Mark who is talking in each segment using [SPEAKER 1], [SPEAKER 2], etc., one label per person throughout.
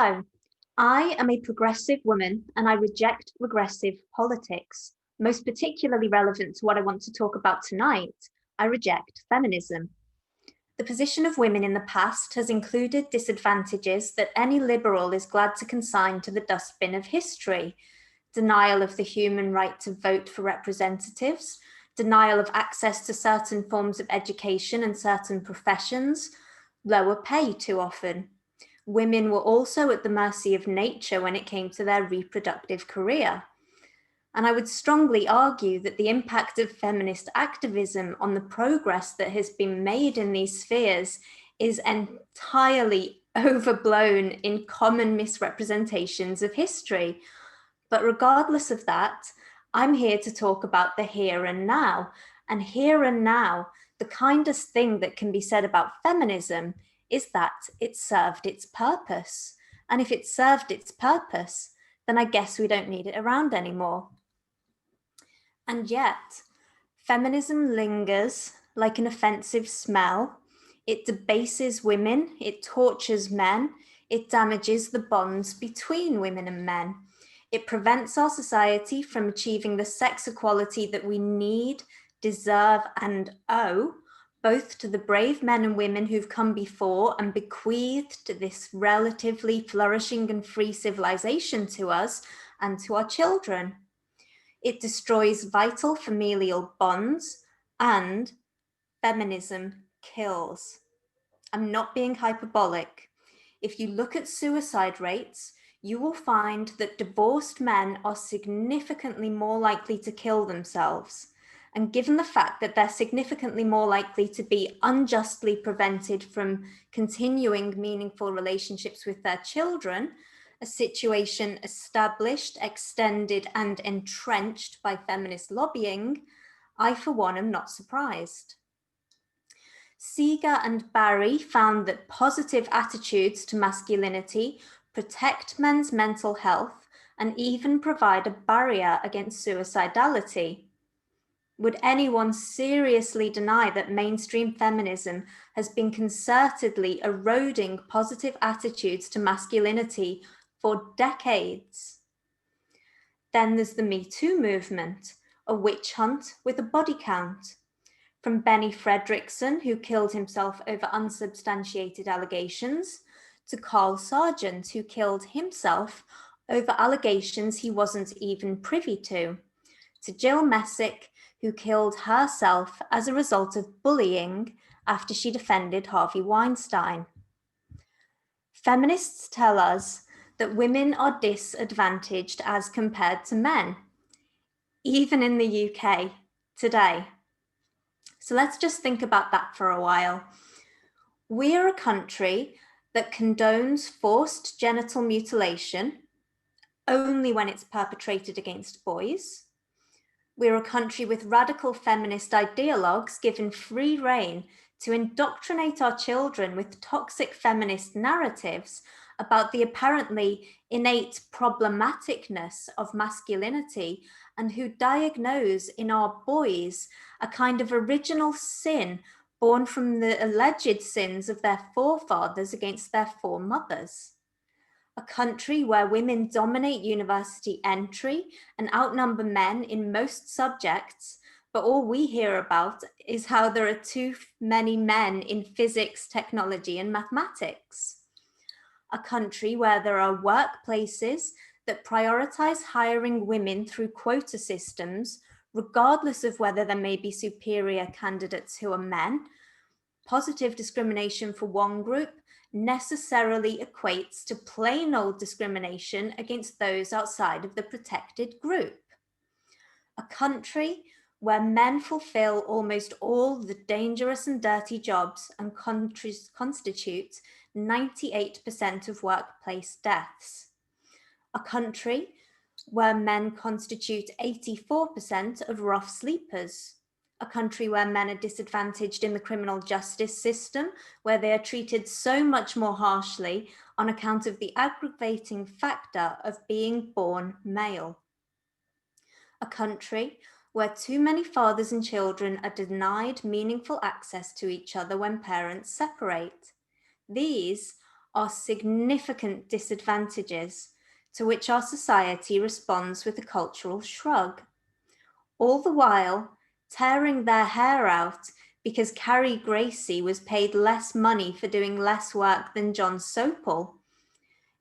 [SPEAKER 1] So, I am a progressive woman and I reject regressive politics. Most particularly relevant to what I want to talk about tonight, I reject feminism. The position of women in the past has included disadvantages that any liberal is glad to consign to the dustbin of history. Denial of the human right to vote for representatives, denial of access to certain forms of education and certain professions, lower pay too often. Women were also at the mercy of nature when it came to their reproductive career. And I would strongly argue that the impact of feminist activism on the progress that has been made in these spheres is entirely overblown in common misrepresentations of history. But regardless of that, I'm here to talk about the here and now. And here and now, the kindest thing that can be said about feminism is that it served its purpose. And if it served its purpose, then I guess we don't need it around anymore. And yet, feminism lingers like an offensive smell. It debases women, it tortures men, it damages the bonds between women and men. It prevents our society from achieving the sex equality that we need, deserve, and owe, both to the brave men and women who've come before and bequeathed this relatively flourishing and free civilization to us and to our children. It destroys vital familial bonds, and feminism kills. I'm not being hyperbolic. If you look at suicide rates, you will find that divorced men are significantly more likely to kill themselves. And given the fact that they're significantly more likely to be unjustly prevented from continuing meaningful relationships with their children, a situation established, extended, and entrenched by feminist lobbying, I, for one, am not surprised. Seeger and Barry found that positive attitudes to masculinity protect men's mental health and even provide a barrier against suicidality. Would anyone seriously deny that mainstream feminism has been concertedly eroding positive attitudes to masculinity for decades? Then there's the Me Too movement, a witch hunt with a body count. From Benny Fredrickson, who killed himself over unsubstantiated allegations, to Carl Sargent, who killed himself over allegations he wasn't even privy to Jill Messick, who killed herself as a result of bullying after she defended Harvey Weinstein. Feminists tell us that women are disadvantaged as compared to men, even in the UK today. So let's just think about that for a while. We're a country that condones forced genital mutilation only when it's perpetrated against boys. We're a country with radical feminist ideologues given free rein to indoctrinate our children with toxic feminist narratives about the apparently innate problematicness of masculinity, and who diagnose in our boys a kind of original sin born from the alleged sins of their forefathers against their foremothers. A country where women dominate university entry and outnumber men in most subjects, but all we hear about is how there are too many men in physics, technology, and mathematics. A country where there are workplaces that prioritize hiring women through quota systems, regardless of whether there may be superior candidates who are men. Positive discrimination for one group necessarily equates to plain old discrimination against those outside of the protected group. A country where men fulfill almost all the dangerous and dirty jobs and constitute 98% of workplace deaths. A country where men constitute 84% of rough sleepers. A country where men are disadvantaged in the criminal justice system, where they are treated so much more harshly on account of the aggravating factor of being born male. A country where too many fathers and children are denied meaningful access to each other when parents separate. These are significant disadvantages to which our society responds with a cultural shrug, all the while tearing their hair out because Carrie Gracie was paid less money for doing less work than John Sopel.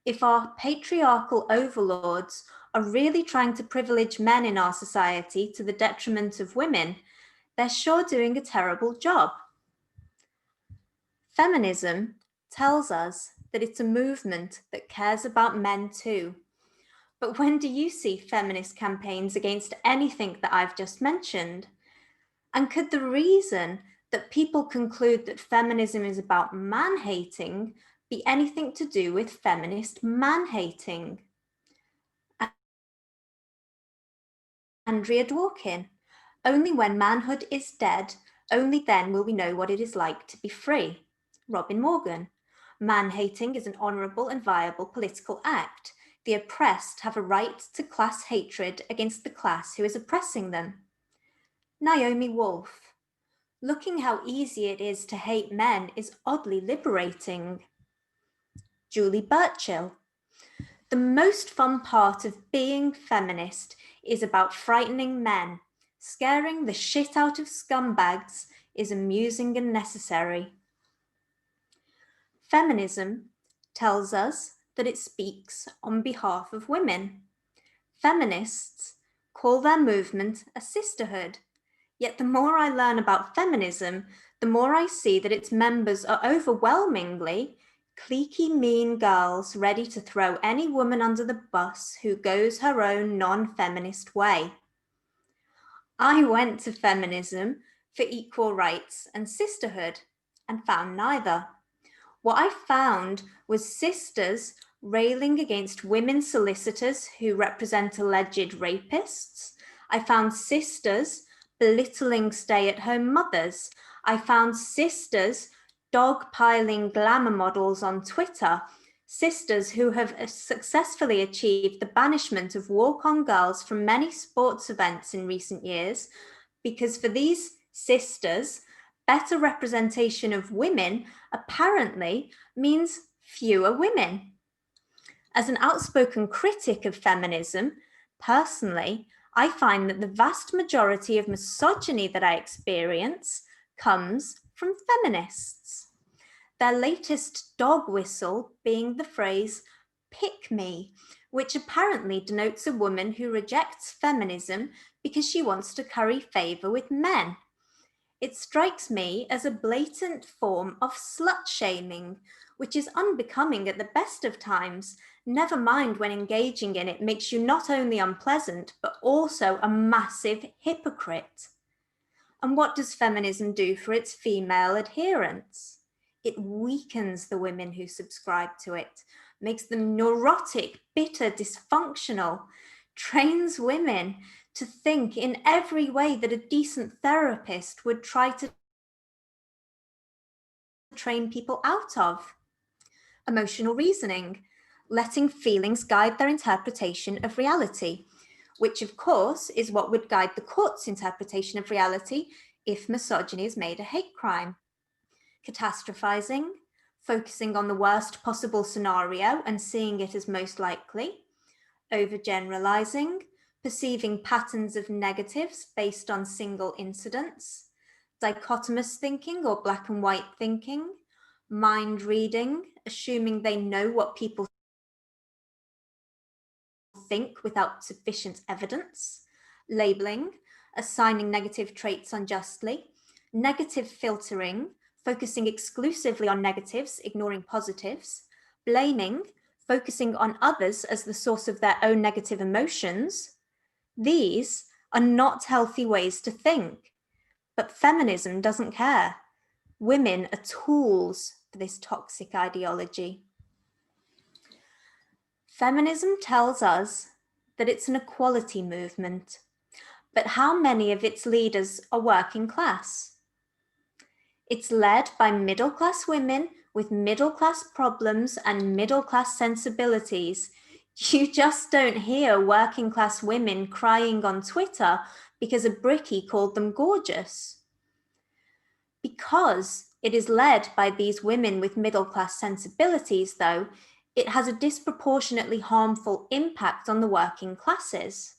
[SPEAKER 1] If our patriarchal overlords are really trying to privilege men in our society to the detriment of women, they're sure doing a terrible job. Feminism tells us that it's a movement that cares about men too. But when do you see feminist campaigns against anything that I've just mentioned? And could the reason that people conclude that feminism is about man-hating be anything to do with feminist man-hating? Andrea Dworkin. Only when manhood is dead, only then will we know what it is like to be free. Robin Morgan. Man-hating is an honourable and viable political act. The oppressed have a right to class hatred against the class who is oppressing them. Naomi Wolf. Looking how easy it is to hate men is oddly liberating. Julie Burchill. The most fun part of being feminist is about frightening men. Scaring the shit out of scumbags is amusing and necessary. Feminism tells us that it speaks on behalf of women. Feminists call their movement a sisterhood. Yet the more I learn about feminism, the more I see that its members are overwhelmingly cliquey mean girls ready to throw any woman under the bus who goes her own non-feminist way. I went to feminism for equal rights and sisterhood and found neither. What I found was sisters railing against women solicitors who represent alleged rapists. I found sisters belittling stay-at-home mothers. I found sisters dogpiling glamour models on Twitter, sisters who have successfully achieved the banishment of walk-on girls from many sports events in recent years, because for these sisters, better representation of women apparently means fewer women. As an outspoken critic of feminism, personally, I find that the vast majority of misogyny that I experience comes from feminists. Their latest dog whistle being the phrase, "pick me," which apparently denotes a woman who rejects feminism because she wants to curry favour with men. It strikes me as a blatant form of slut-shaming, which is unbecoming at the best of times, never mind when engaging in it makes you not only unpleasant, but also a massive hypocrite. And what does feminism do for its female adherents? It weakens the women who subscribe to it, makes them neurotic, bitter, dysfunctional, trains women to think in every way that a decent therapist would try to train people out of. Emotional reasoning, letting feelings guide their interpretation of reality, which of course is what would guide the court's interpretation of reality if misogyny is made a hate crime. Catastrophizing, focusing on the worst possible scenario and seeing it as most likely. Overgeneralizing, perceiving patterns of negatives based on single incidents. Dichotomous thinking or black and white thinking. Mind reading, assuming they know what people think without sufficient evidence. Labeling, assigning negative traits unjustly. Negative filtering, focusing exclusively on negatives, ignoring positives. Blaming, focusing on others as the source of their own negative emotions. These are not healthy ways to think, but feminism doesn't care. Women are tools for this toxic ideology. Feminism tells us that it's an equality movement, but how many of its leaders are working class? It's led by middle-class women with middle-class problems and middle-class sensibilities. You just don't hear working-class women crying on Twitter because a brickie called them gorgeous. Because It is led by these women with middle-class sensibilities, though, it has a disproportionately harmful impact on the working classes.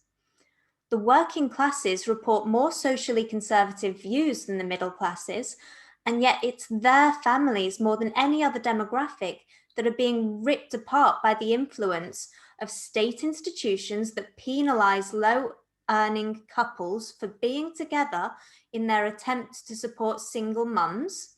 [SPEAKER 1] The working classes report more socially conservative views than the middle classes, and yet it's their families more than any other demographic that are being ripped apart by the influence of state institutions that penalize low-earning couples for being together in their attempts to support single mums,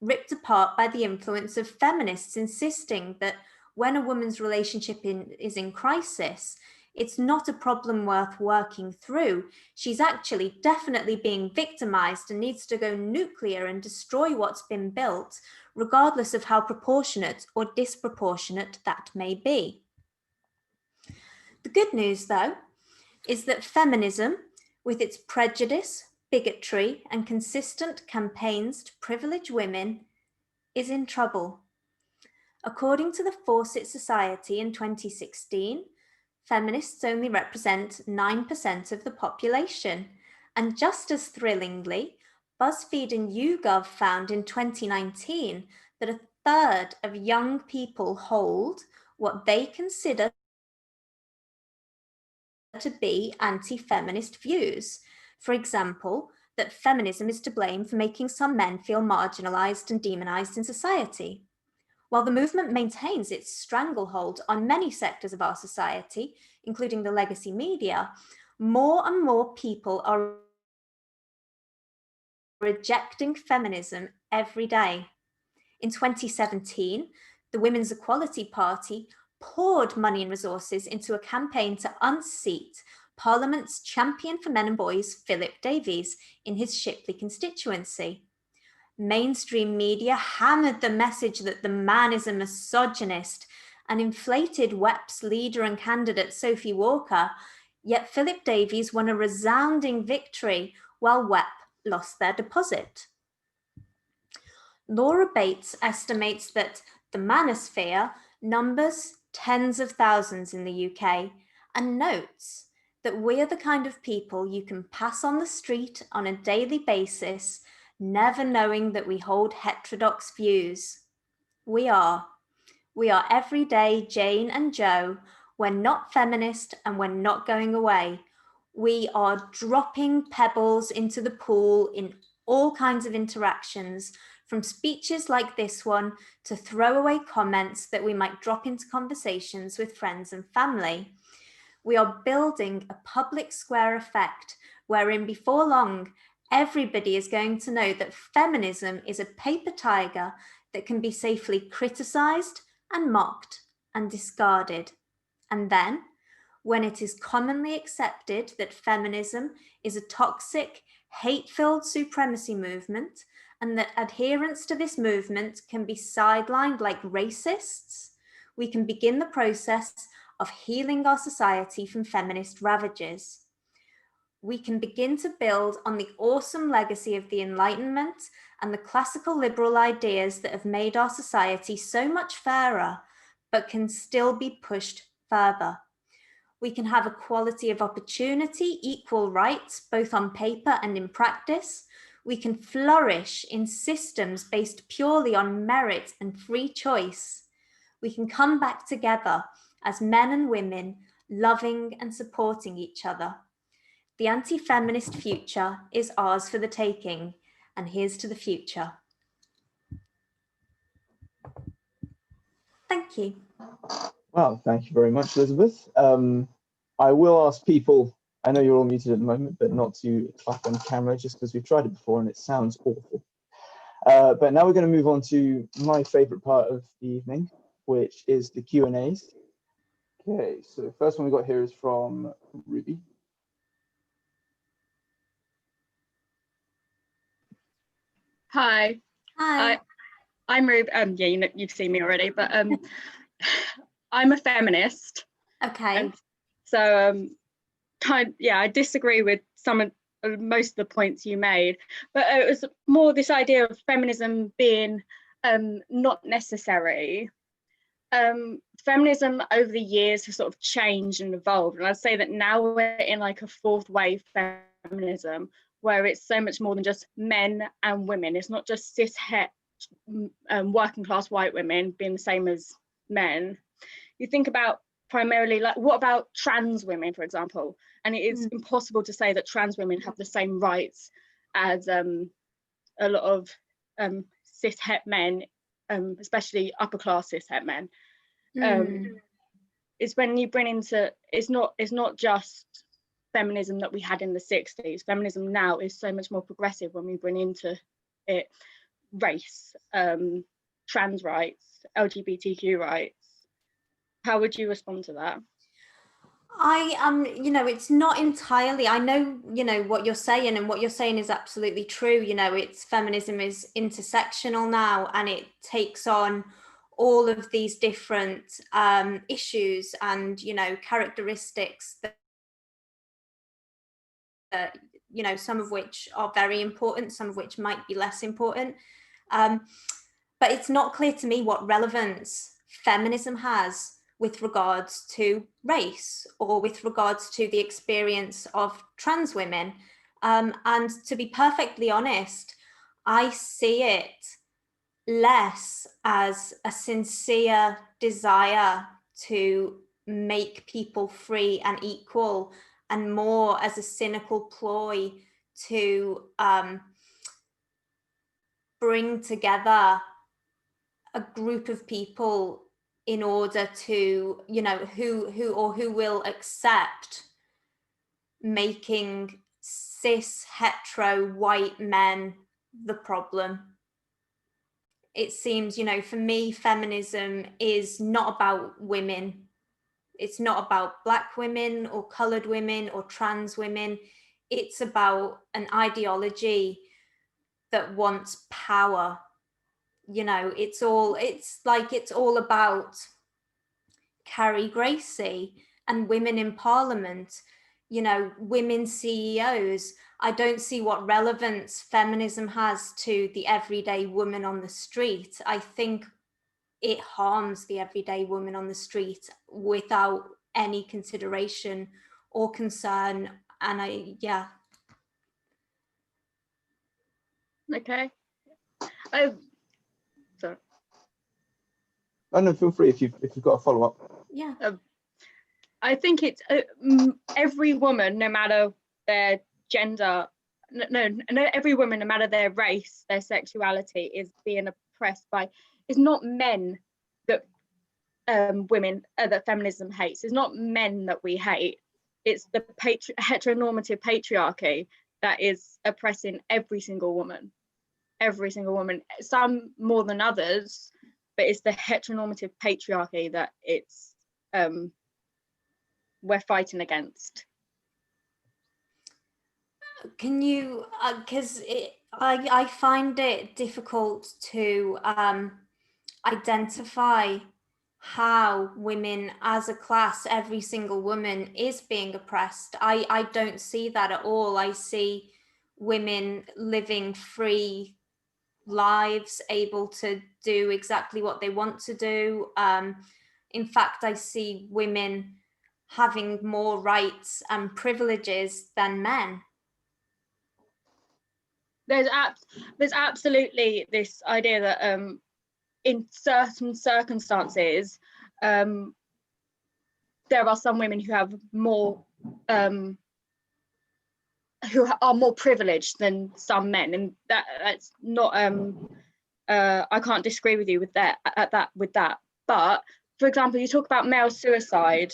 [SPEAKER 1] ripped apart by the influence of feminists insisting that when a woman's relationship is in crisis, it's not a problem worth working through. She's actually definitely being victimized and needs to go nuclear and destroy what's been built, regardless of how proportionate or disproportionate that may be. The good news, though, is that feminism, with its prejudice, bigotry, and consistent campaigns to privilege women, is in trouble. According to the Fawcett Society in 2016, feminists only represent 9% of the population. And just as thrillingly, BuzzFeed and YouGov found in 2019 that a third of young people hold what they consider to be anti-feminist views. For example, that feminism is to blame for making some men feel marginalized and demonized in society. While the movement maintains its stranglehold on many sectors of our society, including the legacy media, more and more people are rejecting feminism every day. In 2017, the Women's Equality Party poured money and resources into a campaign to unseat Parliament's champion for men and boys, Philip Davies, in his Shipley constituency. Mainstream media hammered the message that the man is a misogynist and inflated WEP's leader and candidate Sophie Walker, yet Philip Davies won a resounding victory while WEP lost their deposit. Laura Bates estimates that the manosphere numbers tens of thousands in the UK and notes that we are the kind of people you can pass on the street on a daily basis, never knowing that we hold heterodox views. We are everyday Jane and Joe. We're not feminist and we're not going away. We are dropping pebbles into the pool in all kinds of interactions, from speeches like this one to throwaway comments that we might drop into conversations with friends and family. We are building a public square effect wherein before long, everybody is going to know that feminism is a paper tiger that can be safely criticized and mocked and discarded. And then, when it is commonly accepted that feminism is a toxic, hate-filled supremacy movement, and that adherents to this movement can be sidelined like racists, we can begin the process of healing our society from feminist ravages. We can begin to build on the awesome legacy of the Enlightenment and the classical liberal ideas that have made our society so much fairer, but can still be pushed further. We can have equality of opportunity, equal rights, both on paper and in practice. We can flourish in systems based purely on merit and free choice. We can come back together as men and women, loving and supporting each other. The anti-feminist future is ours for the taking, and here's to the future. Thank you.
[SPEAKER 2] Wow, thank you very much, Elizabeth. I will ask people, I know you're all muted at the moment, but not to clap on camera just because we've tried it before and it sounds awful. But now we're going to move on to my favorite part of the evening, which is the Q&As. Okay, so the first one we got here is from Ruby.
[SPEAKER 3] Hi.
[SPEAKER 1] Hi.
[SPEAKER 3] I'm Ruby. Yeah, you've seen me already, but I'm a feminist.
[SPEAKER 1] Okay.
[SPEAKER 3] And so I disagree with most of the points you made, but it was more this idea of feminism being not necessary. Feminism over the years has sort of changed and evolved, and I'd say that now we're in like a fourth wave feminism where it's so much more than just men and women. It's not just cis het working class white women being the same as men, you think about primarily, like, what about trans women, for example? And it is impossible to say that trans women have the same rights as a lot of cis het men, especially upper class cis het men. It's when you bring into, it's not just feminism that we had in the 60s. Feminism now is so much more progressive when we bring into it race, trans rights, LGBTQ rights. How would you respond to that?
[SPEAKER 1] It's not entirely, I know, what you're saying, and what you're saying is absolutely true. It's feminism is intersectional now, and it takes on all of these different issues and, characteristics that, some of which are very important, some of which might be less important. But it's not clear to me what relevance feminism has with regards to race or with regards to the experience of trans women. And to be perfectly honest, I see it less as a sincere desire to make people free and equal, and more as a cynical ploy to bring together a group of people in order to, who will accept making cis hetero white men the problem. It seems, for me, feminism is not about women. It's not about Black women or coloured women or trans women. It's about an ideology that wants power. It's all about Carrie Gracie and women in Parliament, women CEOs. I don't see what relevance feminism has to the everyday woman on the street. I think it harms the everyday woman on the street without any consideration or concern. And
[SPEAKER 3] Okay. Sorry.
[SPEAKER 2] Oh no, feel free if you've got a follow up.
[SPEAKER 1] Yeah.
[SPEAKER 3] I think it's every woman, no matter their gender, no, every woman, no matter their race, their sexuality, is being oppressed by. It's not men that women that feminism hates. It's not men that we hate. It's the heteronormative patriarchy that is oppressing every single woman. Every single woman. Some more than others, but it's the heteronormative patriarchy that it's we're fighting against.
[SPEAKER 1] Can you, because I find it difficult to identify how women as a class, every single woman, is being oppressed. I don't see that at all. I see women living free lives, able to do exactly what they want to do. In fact, I see women having more rights and privileges than men.
[SPEAKER 3] There's absolutely this idea that in certain circumstances there are some women who have more who are more privileged than some men, and that's not I can't disagree with you with that. But for example, you talk about male suicide.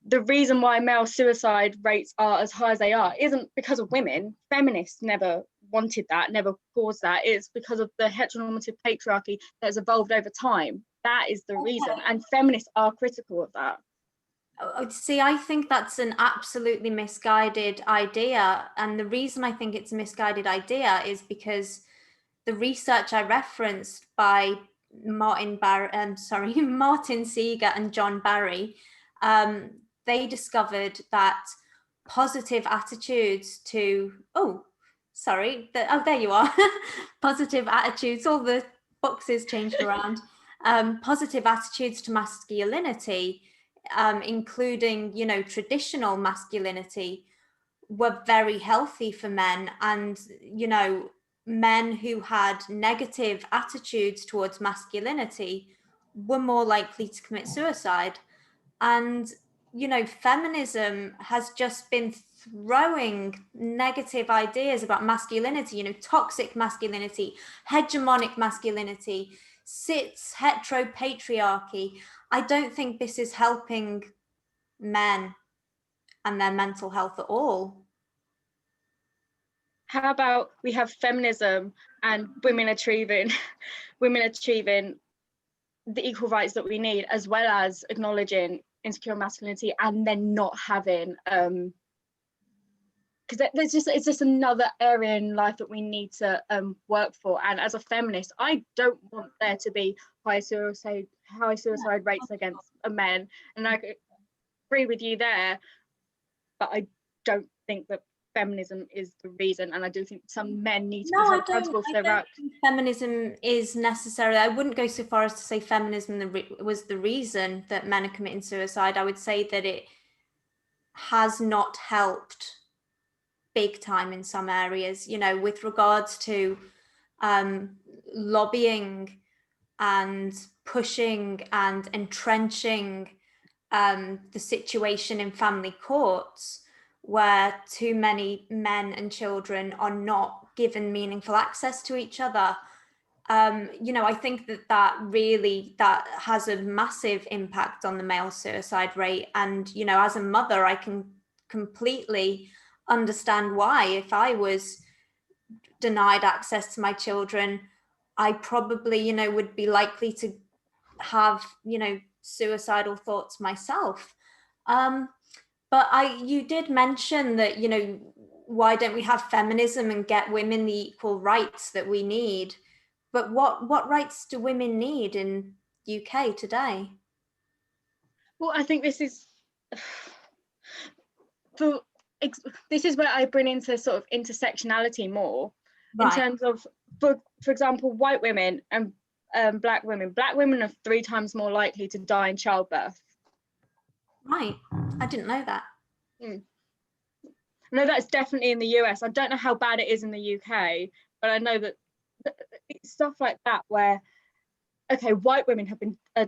[SPEAKER 3] The reason why male suicide rates are as high as they are isn't because of women. Feminists never wanted that, never caused that. It's because of the heteronormative patriarchy that has evolved over time. That is the reason, and feminists are critical of that.
[SPEAKER 1] See, I think that's an absolutely misguided idea, and the reason I think it's a misguided idea is because the research I referenced by Martin Seeger and John Barry, they discovered that positive attitudes to there you are. Positive attitudes, all the boxes changed around. Positive attitudes to masculinity, including traditional masculinity, were very healthy for men, and men who had negative attitudes towards masculinity were more likely to commit suicide. And feminism has just been throwing negative ideas about masculinity, toxic masculinity, hegemonic masculinity, cis heteropatriarchy. I don't think this is helping men and their mental health at all.
[SPEAKER 3] How about we have feminism and women achieving the equal rights that we need, as well as acknowledging insecure masculinity, and then not having because it's just another area in life that we need to work for. And as a feminist, I don't want there to be high suicide rates against men, and I agree with you there, but I don't think that feminism is the reason, and I do think some men need to be held accountable for their acts.
[SPEAKER 1] Feminism is necessary. I wouldn't go so far as to say feminism was the reason that men are committing suicide. I would say that it has not helped big time in some areas, with regards to lobbying and pushing and entrenching the situation in family courts, where too many men and children are not given meaningful access to each other. I think that has a massive impact on the male suicide rate. And, as a mother, I can completely understand why. If I was denied access to my children, I probably, would be likely to have, suicidal thoughts myself. But you did mention that, why don't we have feminism and get women the equal rights that we need? But what rights do women need in UK today?
[SPEAKER 3] Well, I think this is where I bring into sort of intersectionality more, right, in terms of, for example, white women and black women. Black women are 3 times more likely to die in childbirth. Right,
[SPEAKER 1] I didn't know that.
[SPEAKER 3] No, that's definitely in the US. I don't know how bad it is in the UK, but I know that it's stuff like that where, okay, white women have been are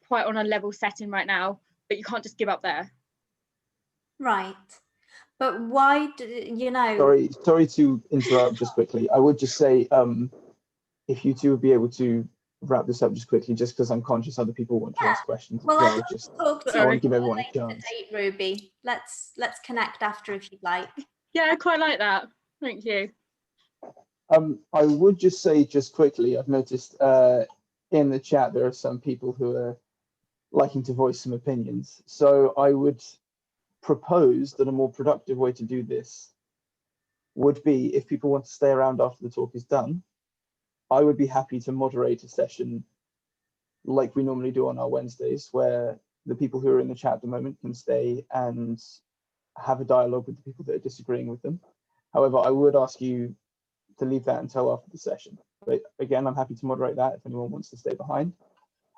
[SPEAKER 3] quite on a level setting right now, but you can't just give up there.
[SPEAKER 1] Right. But why do
[SPEAKER 2] Sorry to interrupt just quickly. I would just say, if you two would be able to wrap this up just quickly, just because I'm conscious other people want to ask questions.
[SPEAKER 1] Well,
[SPEAKER 2] I
[SPEAKER 1] want
[SPEAKER 2] to give everyone a chance.
[SPEAKER 1] Ruby. Let's connect after if you'd like.
[SPEAKER 3] Yeah, I quite like that. Thank you.
[SPEAKER 2] I would just say just quickly, I've noticed in the chat there are some people who are liking to voice some opinions. So I would propose that a more productive way to do this would be, if people want to stay around after the talk is done, I would be happy to moderate a session like we normally do on our Wednesdays, where the people who are in the chat at the moment can stay and have a dialogue with the people that are disagreeing with them. However, I would ask you to leave that until after the session. But again, I'm happy to moderate that if anyone wants to stay behind.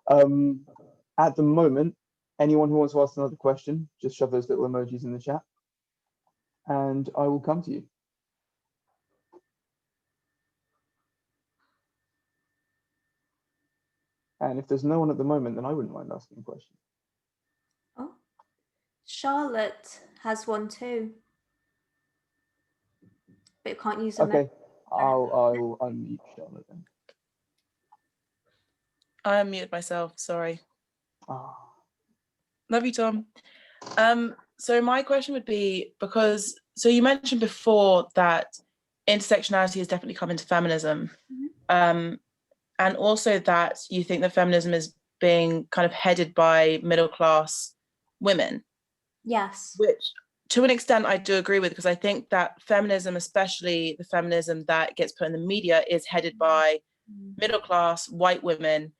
[SPEAKER 2] At the moment, anyone who wants to ask another question, just shove those little emojis in the chat and I will come to you. And if there's no one at the moment, then I wouldn't mind asking a question.
[SPEAKER 1] Oh, Charlotte has one too, but you can't use them.
[SPEAKER 2] Okay, I'll unmute Charlotte then.
[SPEAKER 4] I unmuted myself, sorry.
[SPEAKER 2] Oh.
[SPEAKER 4] Love you, Tom. So my question would be, so you mentioned before that intersectionality has definitely come into feminism. Mm-hmm. And also that you think that feminism is being kind of headed by middle-class women.
[SPEAKER 1] Yes.
[SPEAKER 4] Which, to an extent, I do agree with, because I think that feminism, especially the feminism that gets put in the media, is headed by middle-class white women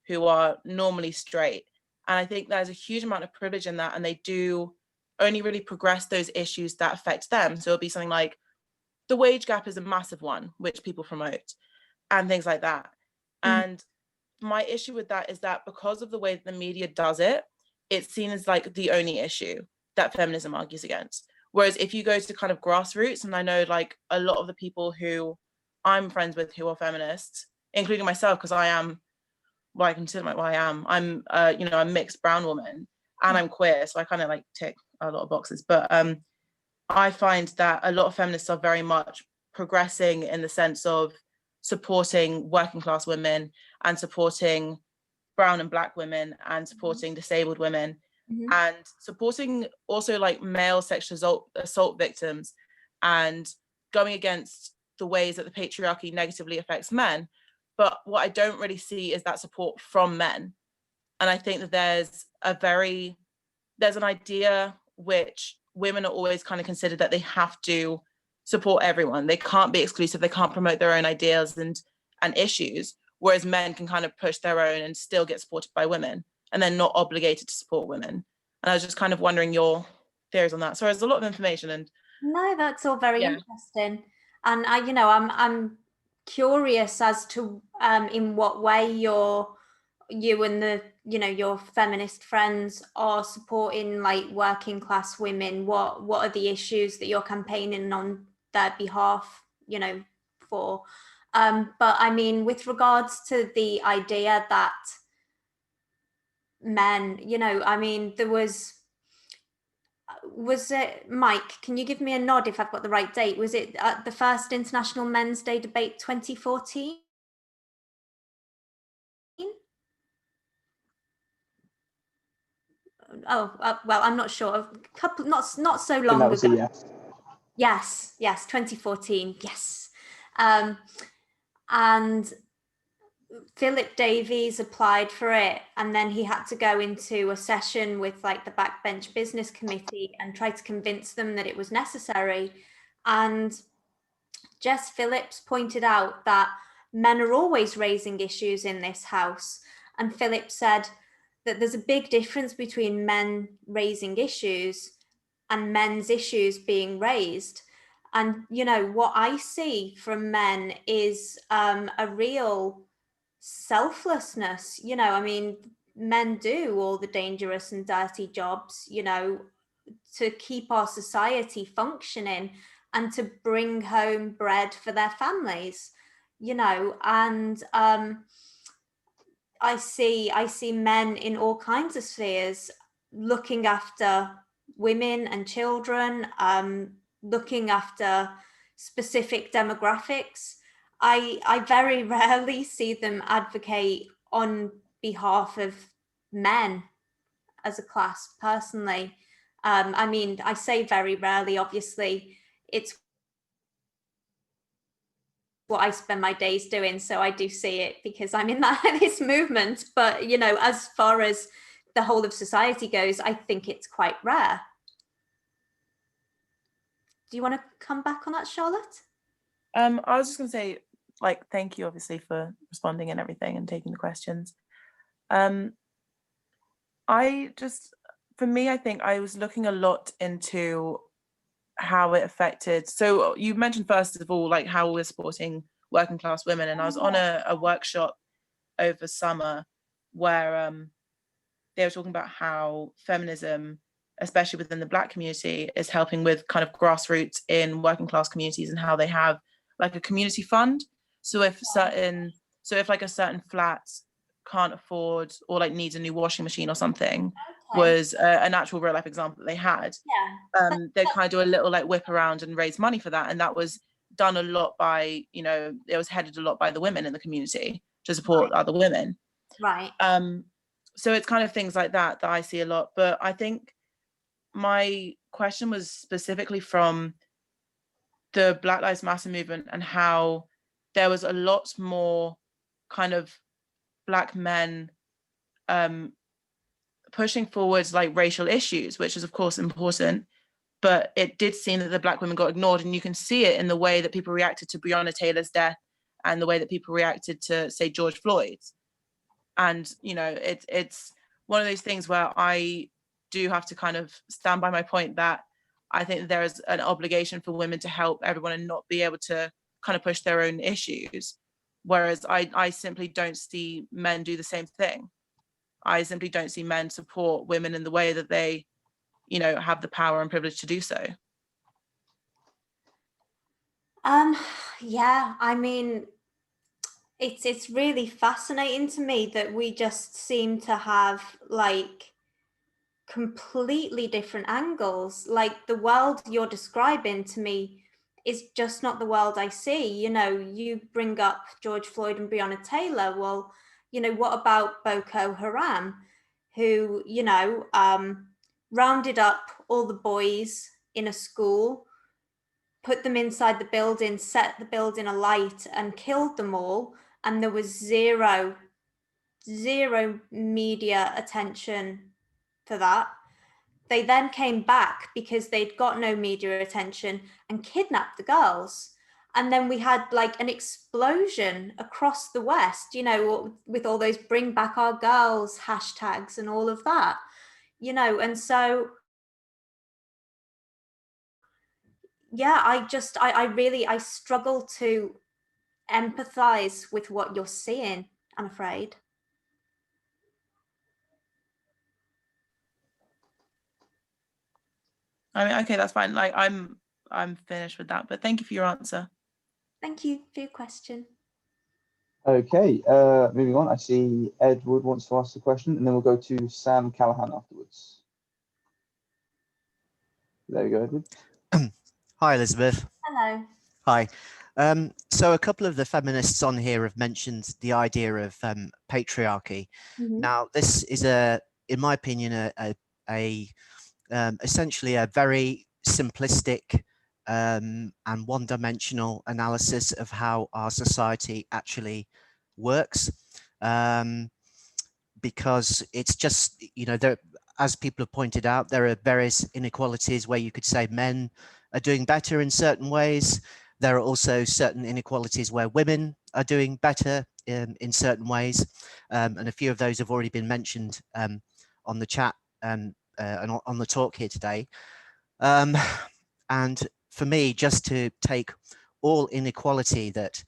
[SPEAKER 4] who are normally straight. And I think there's a huge amount of privilege in that, and they do only really progress those issues that affect them. So it'll be something like the wage gap is a massive one, which people promote, and things like that. And my issue with that is that because of the way that the media does it, it's seen as like the only issue that feminism argues against. Whereas if you go to kind of grassroots, and I know like a lot of the people who I'm friends with who are feminists, including myself, because I am, well, I consider I am. I'm you know, a mixed brown woman and I'm queer, so I kind of like tick a lot of boxes. But I find that a lot of feminists are very much progressing in the sense of supporting working class women and supporting brown and black women and supporting disabled women and supporting also like male sexual assault victims and going against the ways that the patriarchy negatively affects men. But what I don't really see is that support from men. And I think that there's an idea which women are always kind of considered that they have to support everyone. They can't be exclusive. They can't promote their own ideas and issues, whereas men can kind of push their own and still get supported by women, and they're not obligated to support women. And I was just kind of wondering your theories on that. So there's a lot of information. And
[SPEAKER 1] no, that's all very interesting. And I'm curious as to in what way you and the your feminist friends are supporting like working class women. What are the issues that you're campaigning on their behalf for? But I mean, with regards to the idea that men, I mean, there was it, Mike, can you give me a nod if I've got the right date? Was it at the first International Men's Day debate 2014? Well, I'm not sure. A couple, not so long
[SPEAKER 2] that was
[SPEAKER 1] ago. Yes, 2014. Yes, and Philip Davies applied for it, and then he had to go into a session with like the backbench business committee and try to convince them that it was necessary. And Jess Phillips pointed out that men are always raising issues in this house, and Philip said that there's a big difference between men raising issues and men's issues being raised. And what I see from men is a real selflessness. I mean, men do all the dangerous and dirty jobs to keep our society functioning and to bring home bread for their families, and I see men in all kinds of spheres looking after women and children, looking after specific demographics. I very rarely see them advocate on behalf of men as a class personally. I mean, I say very rarely, obviously, it's what I spend my days doing, so I do see it because I'm in this movement. But as far as the whole of society goes, I think it's quite rare. Do you want to come back on that, Charlotte?
[SPEAKER 4] I was just going to say, like, thank you obviously for responding and everything and taking the questions. For me, I think I was looking a lot into how it affected. So you mentioned first of all, like how we're supporting working class women. And I was on a workshop over summer where they were talking about how feminism, especially within the Black community, is helping with kind of grassroots in working class communities, and how they have like a community fund. So if like a certain flat can't afford or like needs a new washing machine or something, was an actual real life example that they had. They kind of do a little like whip around and raise money for that, and that was done a lot by, it was headed a lot by the women in the community to support other women.
[SPEAKER 1] Right.
[SPEAKER 4] So it's kind of things like that I see a lot. But I think my question was specifically from the Black Lives Matter movement and how there was a lot more kind of Black men pushing forwards like racial issues, which is of course important, but it did seem that the Black women got ignored. And you can see it in the way that people reacted to Breonna Taylor's death and the way that people reacted to, say, George Floyd's. And it's one of those things where I do have to kind of stand by my point that I think there is an obligation for women to help everyone and not be able to kind of push their own issues, whereas I simply don't see men do the same thing. I simply don't see men support women in the way that they have the power and privilege to do so.
[SPEAKER 1] Yeah, I mean, it's really fascinating to me that we just seem to have like completely different angles. Like the world you're describing to me is just not the world I see. You know, you bring up George Floyd and Breonna Taylor. Well, you know, what about Boko Haram, who, you know, rounded up all the boys in a school, put them inside the building, set the building alight, and killed them all. And there was zero media attention for that. They then came back because they'd got no media attention and kidnapped the girls. And then we had like an explosion across the West, you know, with all those bring back our girls hashtags and all of that, you know. And so, yeah, I really, I struggle to empathize with what you're seeing, I'm afraid.
[SPEAKER 4] I mean, okay, that's fine. Like I'm finished with that, but thank you for your answer.
[SPEAKER 1] Thank you for your question.
[SPEAKER 2] Okay, moving on. I see Edward wants to ask the question, and then we'll go to Sam Callahan afterwards. There we go, Edward.
[SPEAKER 5] Hi, Elizabeth.
[SPEAKER 1] Hello.
[SPEAKER 5] Hi. So a couple of the feminists on here have mentioned the idea of patriarchy.
[SPEAKER 1] Mm-hmm.
[SPEAKER 5] Now, this is in my opinion, essentially a very simplistic and one-dimensional analysis of how our society actually works. Because it's just, you know, as people have pointed out, there are various inequalities where you could say men are doing better in certain ways. There are also certain inequalities where women are doing better in certain ways. And a few of those have already been mentioned on the chat and on the talk here today. And for me, just to take all inequality that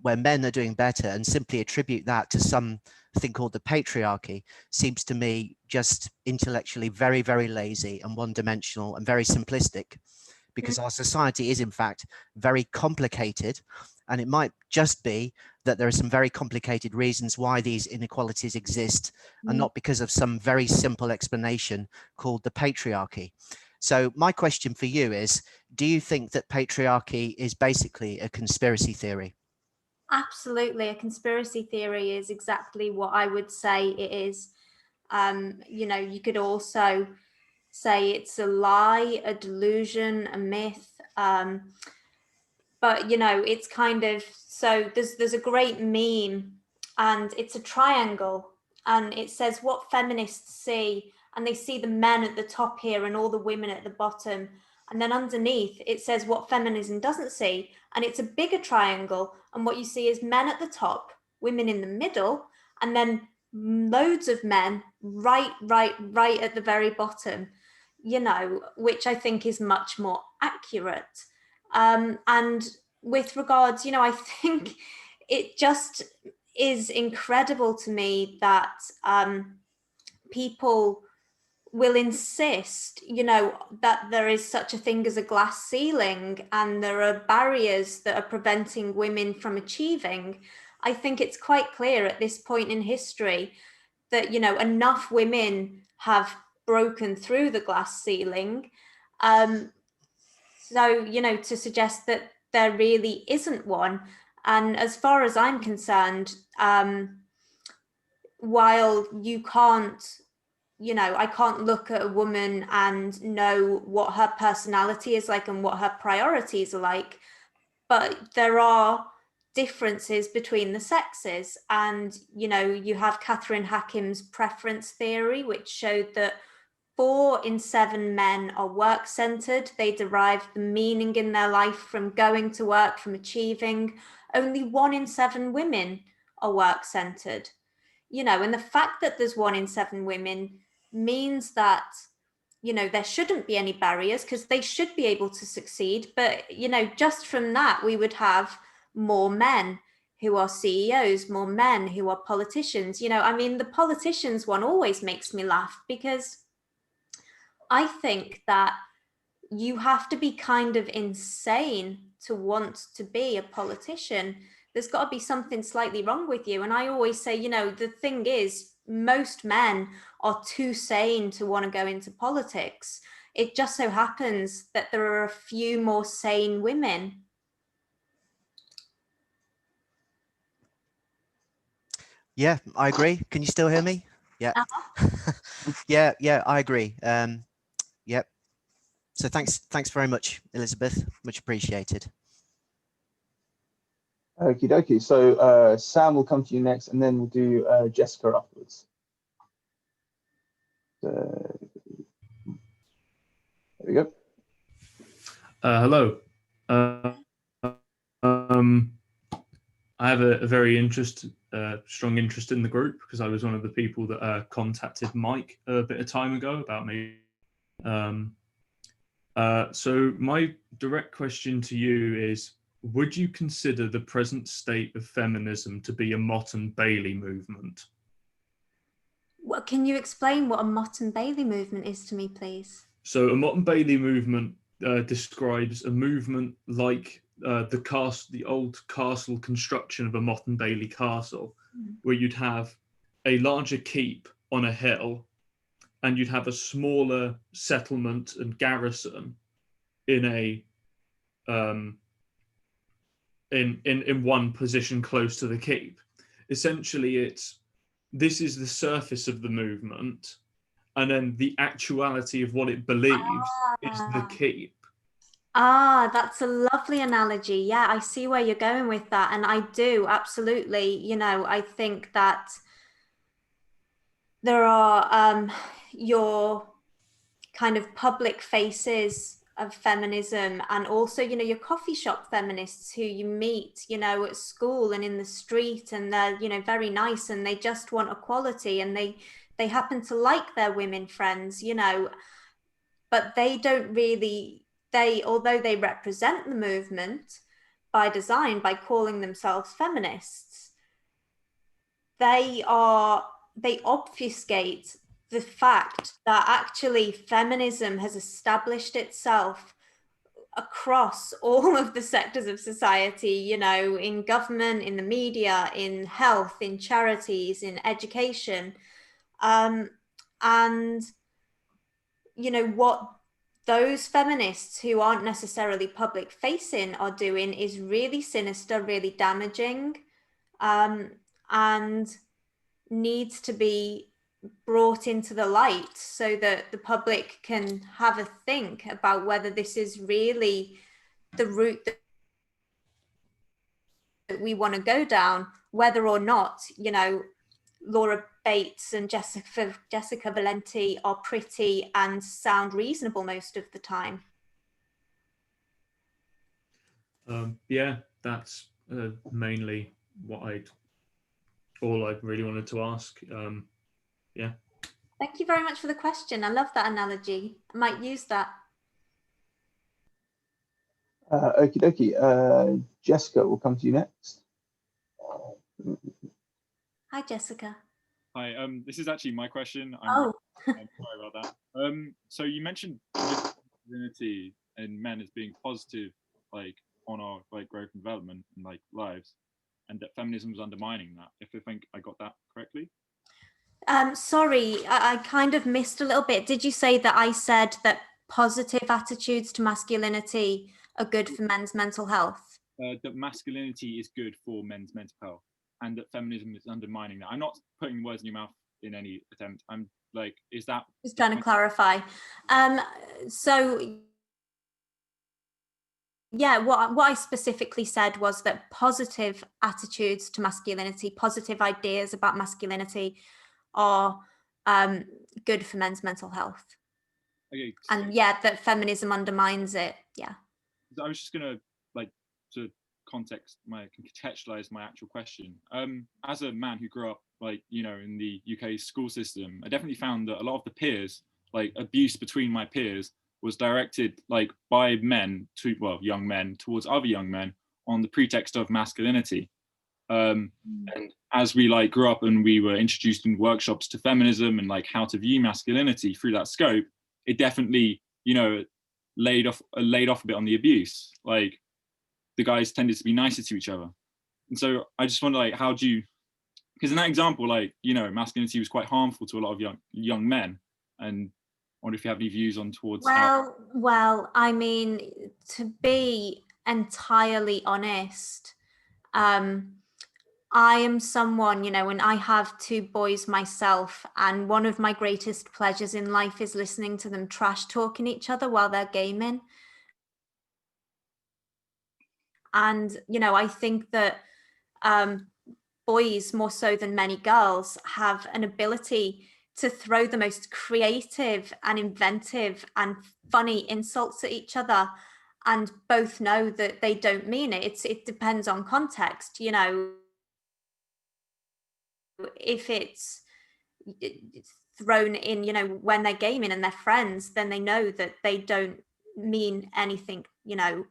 [SPEAKER 5] where men are doing better and simply attribute that to something called the patriarchy seems to me just intellectually very, very lazy and one-dimensional and very simplistic, because our society is in fact very complicated, and it might just be that there are some very complicated reasons why these inequalities exist and not because of some very simple explanation called the patriarchy. So my question for you is, do you think that patriarchy is basically a conspiracy theory?
[SPEAKER 1] Absolutely. A conspiracy theory is exactly what I would say it is. You know, you could also say it's a lie, a delusion, a myth. But, you know, it's kind of, so there's a great meme, and it's a triangle, and it says what feminists see, and they see the men at the top here and all the women at the bottom. And then underneath it says what feminism doesn't see, and it's a bigger triangle, and what you see is men at the top, women in the middle, and then loads of men right at the very bottom, you know, which I think is much more accurate. And with regards, you know, I think it just is incredible to me that people will insist, you know, that there is such a thing as a glass ceiling and there are barriers that are preventing women from achieving. I think it's quite clear at this point in history that, you know, enough women have broken through the glass ceiling. So, you know, to suggest that there really isn't one. And as far as I'm concerned, while you can't, you know, I can't look at a woman and know what her personality is like and what her priorities are like, but there are differences between the sexes. And, you know, you have Catherine Hackim's preference theory, which showed that 4 in 7 men are work-centered. They derive the meaning in their life from going to work, from achieving. Only 1 in 7 women are work-centered. You know, and the fact that there's 1 in 7 women means that, you know, there shouldn't be any barriers because they should be able to succeed. But, you know, just from that, we would have more men who are CEOs, more men who are politicians. You know, I mean, the politicians one always makes me laugh because I think that you have to be kind of insane to want to be a politician, there's got to be something slightly wrong with you. And I always say, you know, the thing is, most men are too sane to want to go into politics. It just so happens that there are a few more sane women.
[SPEAKER 5] Yeah, I agree. Can you still hear me? Yeah. Yeah, I agree. Yep. So thanks very much, Elizabeth. Much appreciated.
[SPEAKER 2] Okie dokie. So Sam will come to you next, and then we'll do Jessica afterwards. There we go.
[SPEAKER 6] Hello. I have a very strong interest in the group because I was one of the people that contacted Mike a bit of time ago about me. So my direct question to you is, would you consider the present state of feminism to be a Mott and Bailey movement?
[SPEAKER 1] Well, can you explain what a Mott and Bailey movement is to me, please?
[SPEAKER 6] So a Mott and Bailey movement describes a movement like the old castle construction of a Mott and Bailey castle, where you'd have a larger keep on a hill, and you'd have a smaller settlement and garrison in a in one position close to the keep. Essentially, this is the surface of the movement, and then the actuality of what it believes is the keep.
[SPEAKER 1] That's a lovely analogy. Yeah, I see where you're going with that. And I do absolutely, you know, I think that there are your kind of public faces of feminism, and also, you know, your coffee shop feminists who you meet, you know, at school and in the street, and they're, you know, very nice, and they just want equality, and they happen to like their women friends, you know, but they don't really, although they represent the movement by design, by calling themselves feminists, they obfuscate the fact that actually feminism has established itself across all of the sectors of society, you know, in government, in the media, in health, in charities, in education. And, you know, what those feminists who aren't necessarily public facing are doing is really sinister, really damaging, and needs to be brought into the light so that the public can have a think about whether this is really the route that we want to go down, whether or not, you know, Laura Bates and Jessica Valenti are pretty and sound reasonable most of the time.
[SPEAKER 6] Yeah, that's mainly all I really wanted to ask. Yeah.
[SPEAKER 1] Thank you very much for the question. I love that analogy. I might use that.
[SPEAKER 2] Okie dokie. Jessica will come to you next.
[SPEAKER 1] Hi, Jessica.
[SPEAKER 7] Hi, this is actually my question.
[SPEAKER 1] I'm
[SPEAKER 7] sorry about that. So you mentioned masculinity and men as being positive, like on our like growth and development and like lives, and that feminism was undermining that. If I think I got that correctly.
[SPEAKER 1] Sorry, I kind of missed a little bit. Did you say that I said that positive attitudes to masculinity are good for men's mental health?
[SPEAKER 7] That masculinity is good for men's mental health, and that feminism is undermining that. I'm not putting words in your mouth in any attempt. I'm like, is that
[SPEAKER 1] just trying to clarify? So yeah, what I specifically said was that positive attitudes to masculinity, positive ideas about masculinity are good for men's mental health.
[SPEAKER 7] Okay.
[SPEAKER 1] And yeah, that feminism undermines it. Yeah.
[SPEAKER 7] I was just gonna like to contextualize my actual question. As a man who grew up like, you know, in the UK school system, I definitely found that a lot of the peers, like abuse between my peers, was directed like by men to, well, young men towards other young men on the pretext of masculinity. And as we like grew up and we were introduced in workshops to feminism and like how to view masculinity through that scope, it definitely, you know, laid off a bit on the abuse. Like the guys tended to be nicer to each other. And so I just wonder, like, how do you, because in that example, like, you know, masculinity was quite harmful to a lot of young men, and I wonder if you have any views on towards how.
[SPEAKER 1] Well, I mean, to be entirely honest, I am someone, you know, and I have 2 boys myself, and one of my greatest pleasures in life is listening to them trash talking each other while they're gaming. And, you know, I think that boys, more so than many girls, have an ability to throw the most creative and inventive and funny insults at each other, and both know that they don't mean it. It depends on context, you know. If it's thrown in, you know, when they're gaming and they're friends, then they know that they don't mean anything, you know,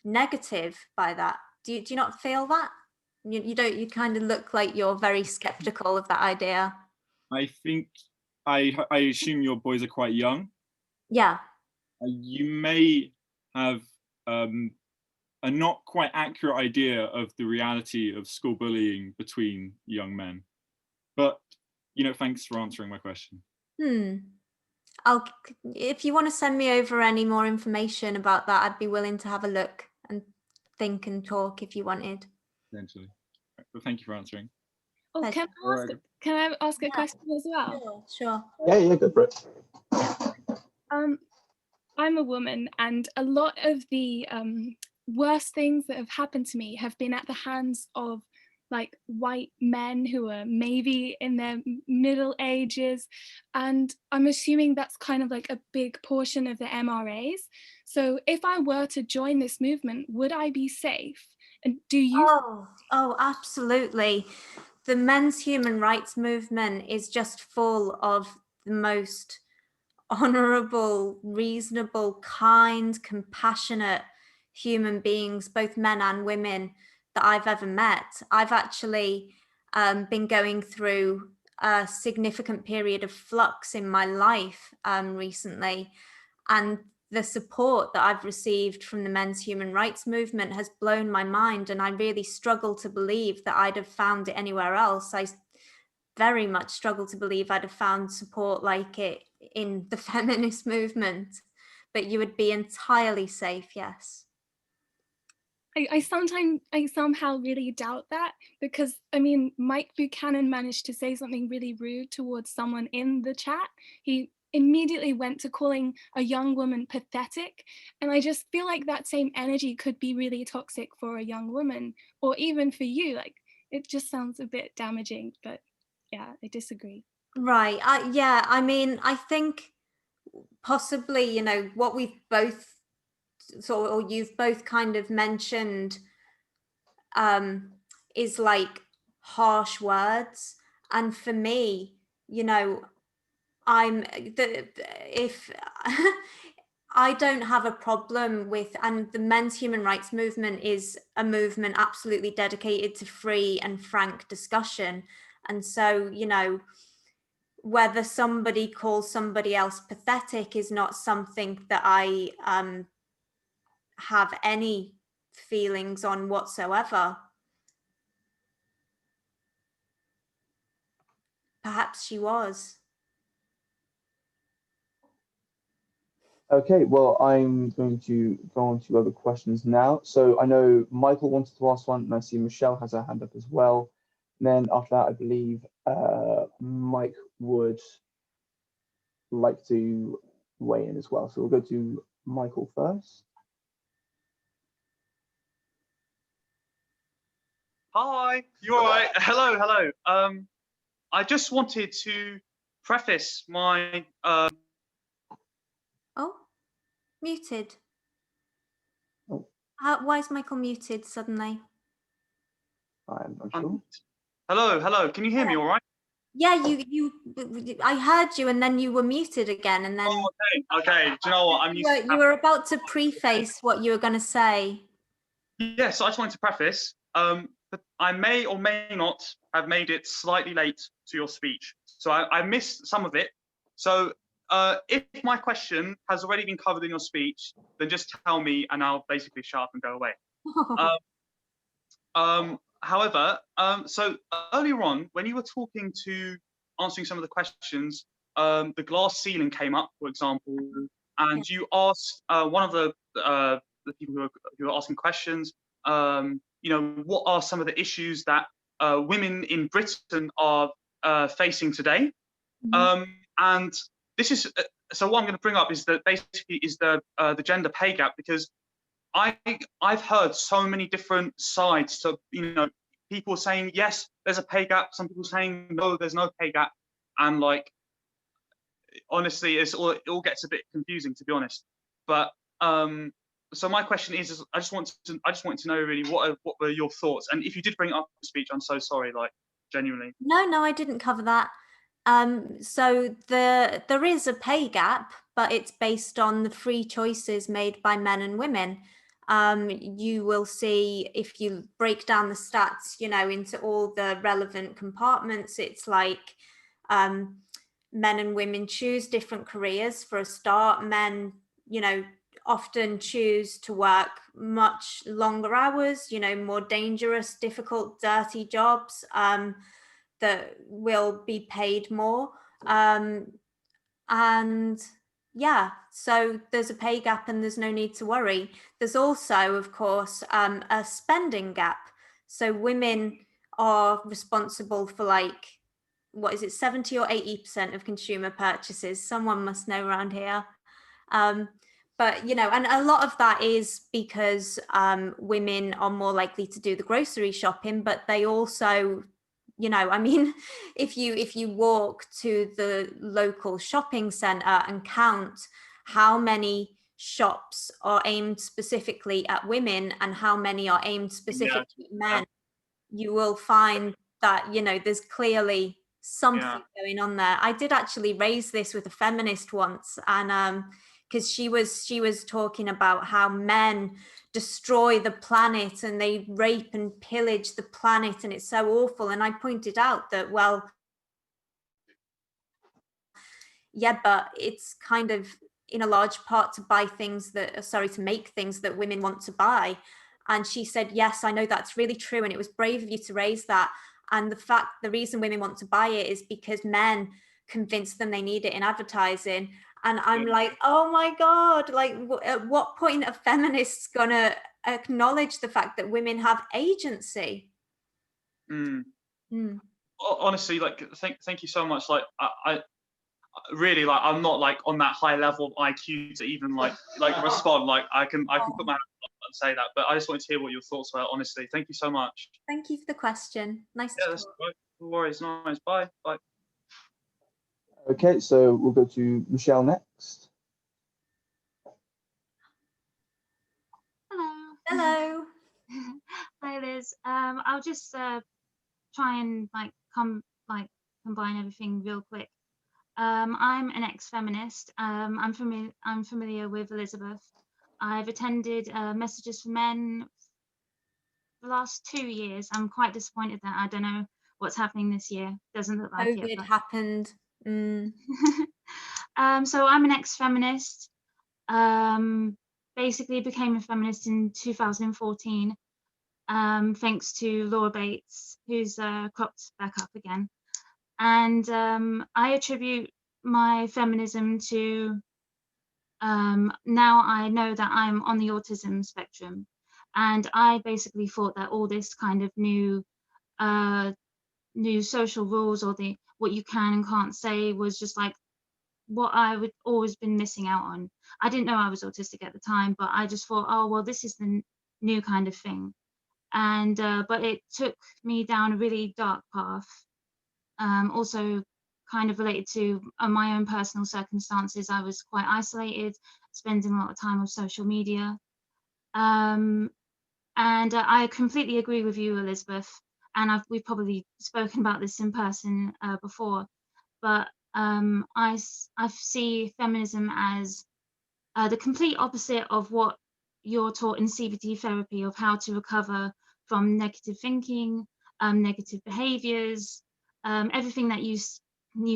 [SPEAKER 1] negative by that. Do you not feel that? You don't, you kind of look like you're very skeptical of that idea.
[SPEAKER 7] I think, I assume your boys are quite young.
[SPEAKER 1] Yeah.
[SPEAKER 7] You may have a not quite accurate idea of the reality of school bullying between young men. But, you know, thanks for answering my question.
[SPEAKER 1] If you want to send me over any more information about that, I'd be willing to have a look and think and talk if you wanted.
[SPEAKER 7] Potentially. But thank you for answering.
[SPEAKER 8] Oh, can I ask a question as well?
[SPEAKER 1] Sure.
[SPEAKER 2] Yeah, go for it.
[SPEAKER 8] I'm a woman, and a lot of the worst things that have happened to me have been at the hands of like white men who are maybe in their middle ages, and I'm assuming that's kind of like a big portion of the MRAs. So if I were to join this movement, would I be safe? And do you?
[SPEAKER 1] Oh, absolutely. The men's human rights movement is just full of the most honorable, reasonable, kind, compassionate human beings, both men and women, that I've ever met. I've actually been going through a significant period of flux in my life recently, and the support that I've received from the men's human rights movement has blown my mind, and I really struggle to believe that I'd have found it anywhere else. I very much struggle to believe I'd have found support like it in the feminist movement, but you would be entirely safe, yes.
[SPEAKER 8] I somehow really doubt that, because I mean, Mike Buchanan managed to say something really rude towards someone in the chat. He immediately went to calling a young woman pathetic, and I just feel like that same energy could be really toxic for a young woman, or even for you. Like, it just sounds a bit damaging, but yeah, I disagree.
[SPEAKER 1] Right. Yeah, I mean, I think possibly, you know, what we've both or you've both kind of mentioned is like harsh words. And for me, you know, if I don't have a problem with, and the men's human rights movement is a movement absolutely dedicated to free and frank discussion. And so, you know, whether somebody calls somebody else pathetic is not something that I have any feelings on whatsoever. Perhaps she was.
[SPEAKER 2] Okay, well, I'm going to go on to other questions now. So I know Michael wanted to ask one, and I see Michelle has her hand up as well. And then after that, I believe Mike would like to weigh in as well. So we'll go to Michael first.
[SPEAKER 9] Hi, you all right? Hello. I just wanted to preface my
[SPEAKER 1] Oh, muted.
[SPEAKER 2] Oh.
[SPEAKER 1] Why is Michael muted suddenly?
[SPEAKER 2] I'm not sure.
[SPEAKER 9] Hello. Can you hear me all right?
[SPEAKER 1] Yeah, I heard you, and then you were muted again, and then.
[SPEAKER 9] Oh, okay. Do you know what?
[SPEAKER 1] You were about to preface what you were going to say.
[SPEAKER 9] Yes, so I just wanted to preface. But I may or may not have made it slightly late to your speech, so I missed some of it. So if my question has already been covered in your speech, then just tell me, and I'll basically shut up and go away. However, so earlier on, when you were answering some of the questions, the glass ceiling came up, for example, and you asked one of the people who were asking questions, what are some of the issues that women in Britain are facing today? And this is so what I'm going to bring up is that basically is the gender pay gap, because I've heard so many different sides to, people saying yes, there's a pay gap, some people saying no, there's no pay gap, and like honestly, it all gets a bit confusing, to be honest. But so my question is I just wanted to know really what were your thoughts, and if you did bring it up in the speech, I'm so sorry, like genuinely.
[SPEAKER 1] No, I didn't cover that. So there is a pay gap, but it's based on the free choices made by men and women. You will see if you break down the stats, into all the relevant compartments, it's like men and women choose different careers. For a start, men, often choose to work much longer hours, more dangerous, difficult, dirty jobs that will be paid more. And yeah, so there's a pay gap and there's no need to worry. There's also, of course, a spending gap. So women are responsible for like, what is it, 70 or 80% of consumer purchases? Someone must know around here. But, and a lot of that is because women are more likely to do the grocery shopping, but they also, if you walk to the local shopping center and count how many shops are aimed specifically at women and how many are aimed specifically at men, you will find that, there's clearly something going on there. I did actually raise this with a feminist once, and because she was talking about how men destroy the planet and they rape and pillage the planet and it's so awful. And I pointed out that, well, yeah, but it's kind of in a large part to make things that women want to buy. And she said, yes, I know that's really true. And it was brave of you to raise that. And the reason women want to buy it is because men convince them they need it in advertising. And I'm like, oh my God, like at what point are feminists gonna acknowledge the fact that women have agency?
[SPEAKER 9] Honestly, like, thank you so much. Like, I really, like, I'm not like on that high level of IQ to even like respond. Like, I can put my hand up and say that, but I just wanted to hear what your thoughts were. Honestly, thank you so much.
[SPEAKER 1] Thank you for the question. Nice to talk.
[SPEAKER 9] No worries. Nice. Bye.
[SPEAKER 2] Okay, so we'll go to Michelle next.
[SPEAKER 1] Hello.
[SPEAKER 10] Hi Liz. I'll just try and combine everything real quick. I'm an ex-feminist. I'm familiar with Elizabeth. I've attended Messages for Men the last 2 years. I'm quite disappointed that I don't know what's happening this year. Doesn't look like
[SPEAKER 1] COVID
[SPEAKER 10] it.
[SPEAKER 1] happened.
[SPEAKER 10] So I'm an ex-feminist. Basically became a feminist in 2014, thanks to Laura Bates, who's cropped back up again. And I attribute my feminism to now I know that I'm on the autism spectrum, and I basically thought that all this kind of new social rules, or what you can and can't say, was just like what I would always been missing out on. I didn't know I was autistic at the time, but I just thought, oh well, this is the new kind of thing. And but it took me down a really dark path. Also kind of related to my own personal circumstances. I was quite isolated, spending a lot of time on social media. And I completely agree with you, Elizabeth, and we've probably spoken about this in person before, but I see feminism as the complete opposite of what you're taught in CBT therapy, of how to recover from negative thinking, negative behaviors, everything that you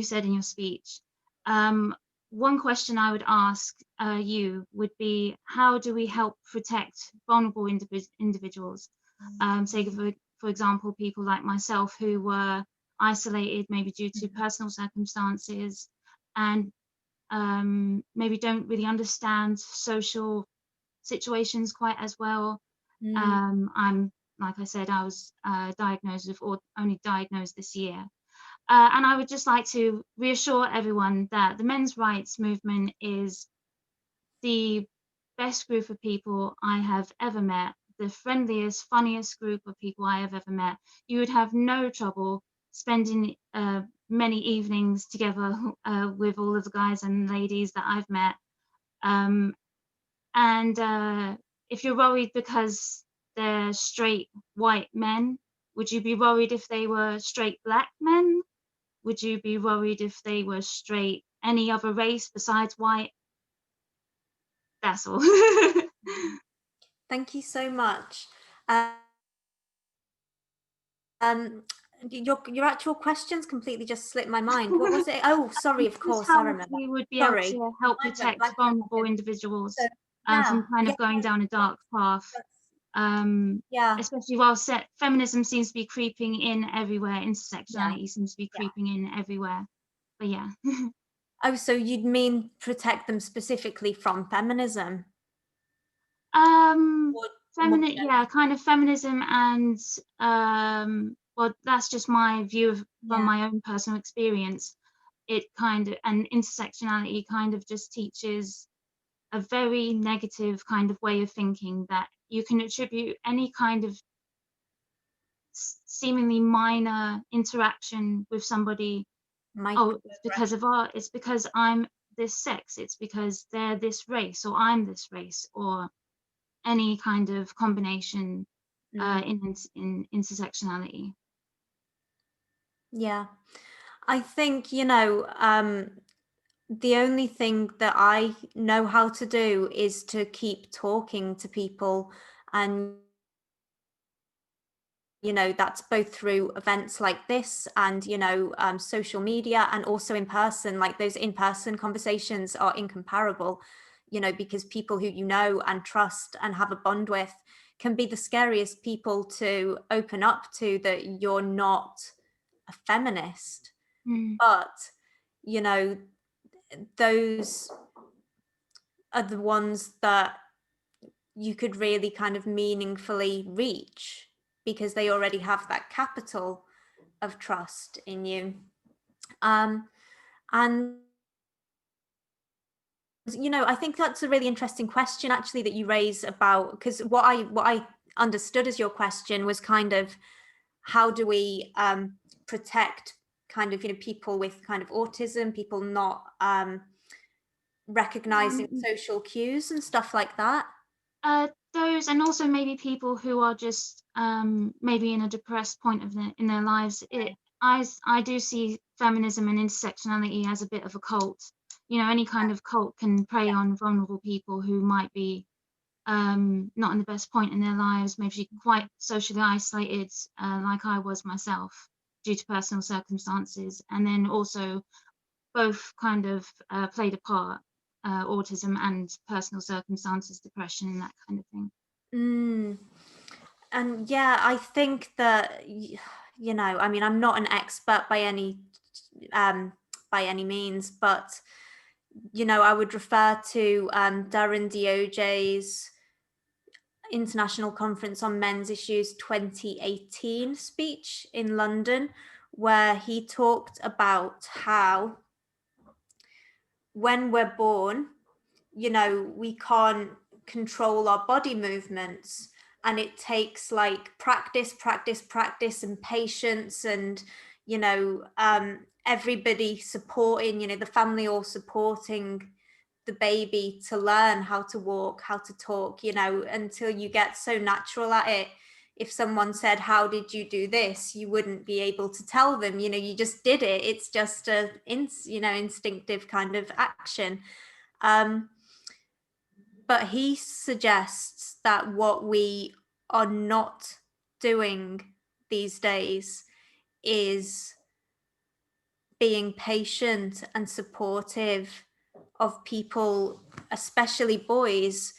[SPEAKER 10] said in your speech. one question I would ask you would be, how do we help protect vulnerable individuals? Say, for example, people like myself who were isolated, maybe due to personal circumstances, and maybe don't really understand social situations quite as well. I'm, like I said, I was diagnosed with, or only diagnosed this year. And I would just like to reassure everyone that the men's rights movement is the best group of people I have ever met, the friendliest, funniest group of people I have ever met. You would have no trouble spending many evenings together with all of the guys and ladies that I've met. And if you're worried because they're straight white men, would you be worried if they were straight black men? Would you be worried if they were straight any other race besides white? That's all.
[SPEAKER 1] Thank you so much. Your actual questions completely just slipped my mind. What was it? Oh, sorry, of course, I remember.
[SPEAKER 10] We would be
[SPEAKER 1] Sorry.
[SPEAKER 10] able to help protect vulnerable individuals from kind of going down a dark path.
[SPEAKER 1] Yeah.
[SPEAKER 10] Especially while feminism seems to be creeping in everywhere, intersectionality seems to be creeping in everywhere. But yeah.
[SPEAKER 1] Oh, so you'd mean protect them specifically from feminism?
[SPEAKER 10] Kind of feminism, and well, that's just my view from my own personal experience. It kind of, and intersectionality kind of just teaches a very negative kind of way of thinking, that you can attribute any kind of seemingly minor interaction with somebody. It's because of it's because I'm this sex, it's because they're this race, or I'm this race, or any kind of combination in intersectionality.
[SPEAKER 1] Yeah, I think, the only thing that I know how to do is to keep talking to people, and that's both through events like this and social media, and also in person. Like, those in-person conversations are incomparable, because people who and trust and have a bond with can be the scariest people to open up to, that you're not a feminist. But those are the ones that you could really kind of meaningfully reach, because they already have that capital of trust in you. And I think that's a really interesting question, actually, that you raise about, because what I understood as your question was kind of, how do we protect kind of people with kind of autism, people not recognizing social cues and stuff like that?
[SPEAKER 10] Those, and also maybe people who are just maybe in a depressed point in their lives. I do see feminism and intersectionality as a bit of a cult. Any kind of cult can prey on vulnerable people who might be not in the best point in their lives, maybe quite socially isolated, like I was myself, due to personal circumstances. And then also both kind of played a part, autism and personal circumstances, depression, and that kind of thing.
[SPEAKER 1] And yeah, I think that, I mean, I'm not an expert by any means, but I would refer to Darren Diogé's International Conference on Men's Issues 2018 speech in London, where he talked about how when we're born, we can't control our body movements, and it takes like practice and patience, and everybody supporting, the family all supporting the baby to learn how to walk, how to talk, until you get so natural at it. If someone said, how did you do this, you wouldn't be able to tell them, you just did it. It's just a instinctive kind of action. But he suggests that what we are not doing these days is being patient and supportive of people, especially boys,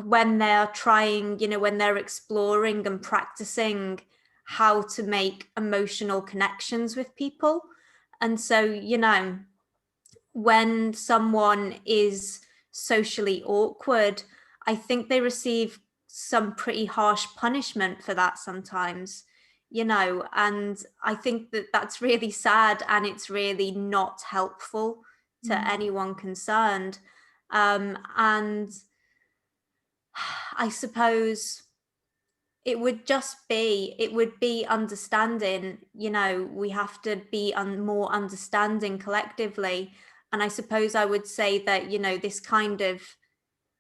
[SPEAKER 1] when they're trying, when they're exploring and practicing how to make emotional connections with people. And so, when someone is socially awkward, I think they receive some pretty harsh punishment for that sometimes, and I think that that's really sad, and it's really not helpful to anyone concerned. And I suppose it would be understanding, we have to be more understanding collectively. And I suppose I would say that, this kind of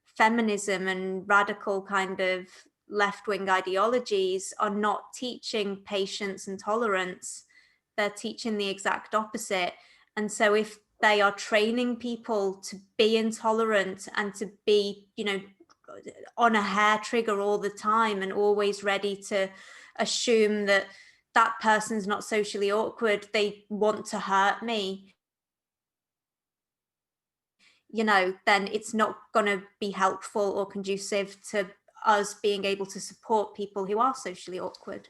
[SPEAKER 1] feminism and radical kind of left-wing ideologies are not teaching patience and tolerance. They're teaching the exact opposite. And so if they are training people to be intolerant and to be, on a hair trigger all the time and always ready to assume that that person's not socially awkward, they want to hurt me, then it's not going to be helpful or conducive to us being able to support people who are socially awkward.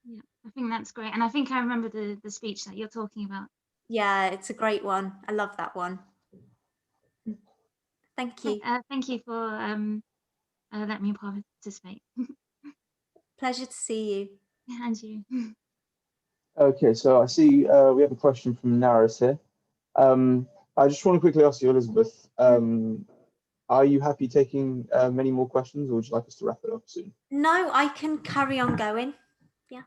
[SPEAKER 10] Yeah, I think that's great. And I think I remember the speech that you're talking about.
[SPEAKER 1] Yeah, it's a great one. I love that one. Thank you.
[SPEAKER 10] Thank you for letting me participate.
[SPEAKER 1] Pleasure to see you.
[SPEAKER 10] And you.
[SPEAKER 2] Okay, so I see we have a question from Naris here. I just want to quickly ask you, Elizabeth, are you happy taking many more questions, or would you like us to wrap it up soon?
[SPEAKER 1] No, I can carry on going. Yeah.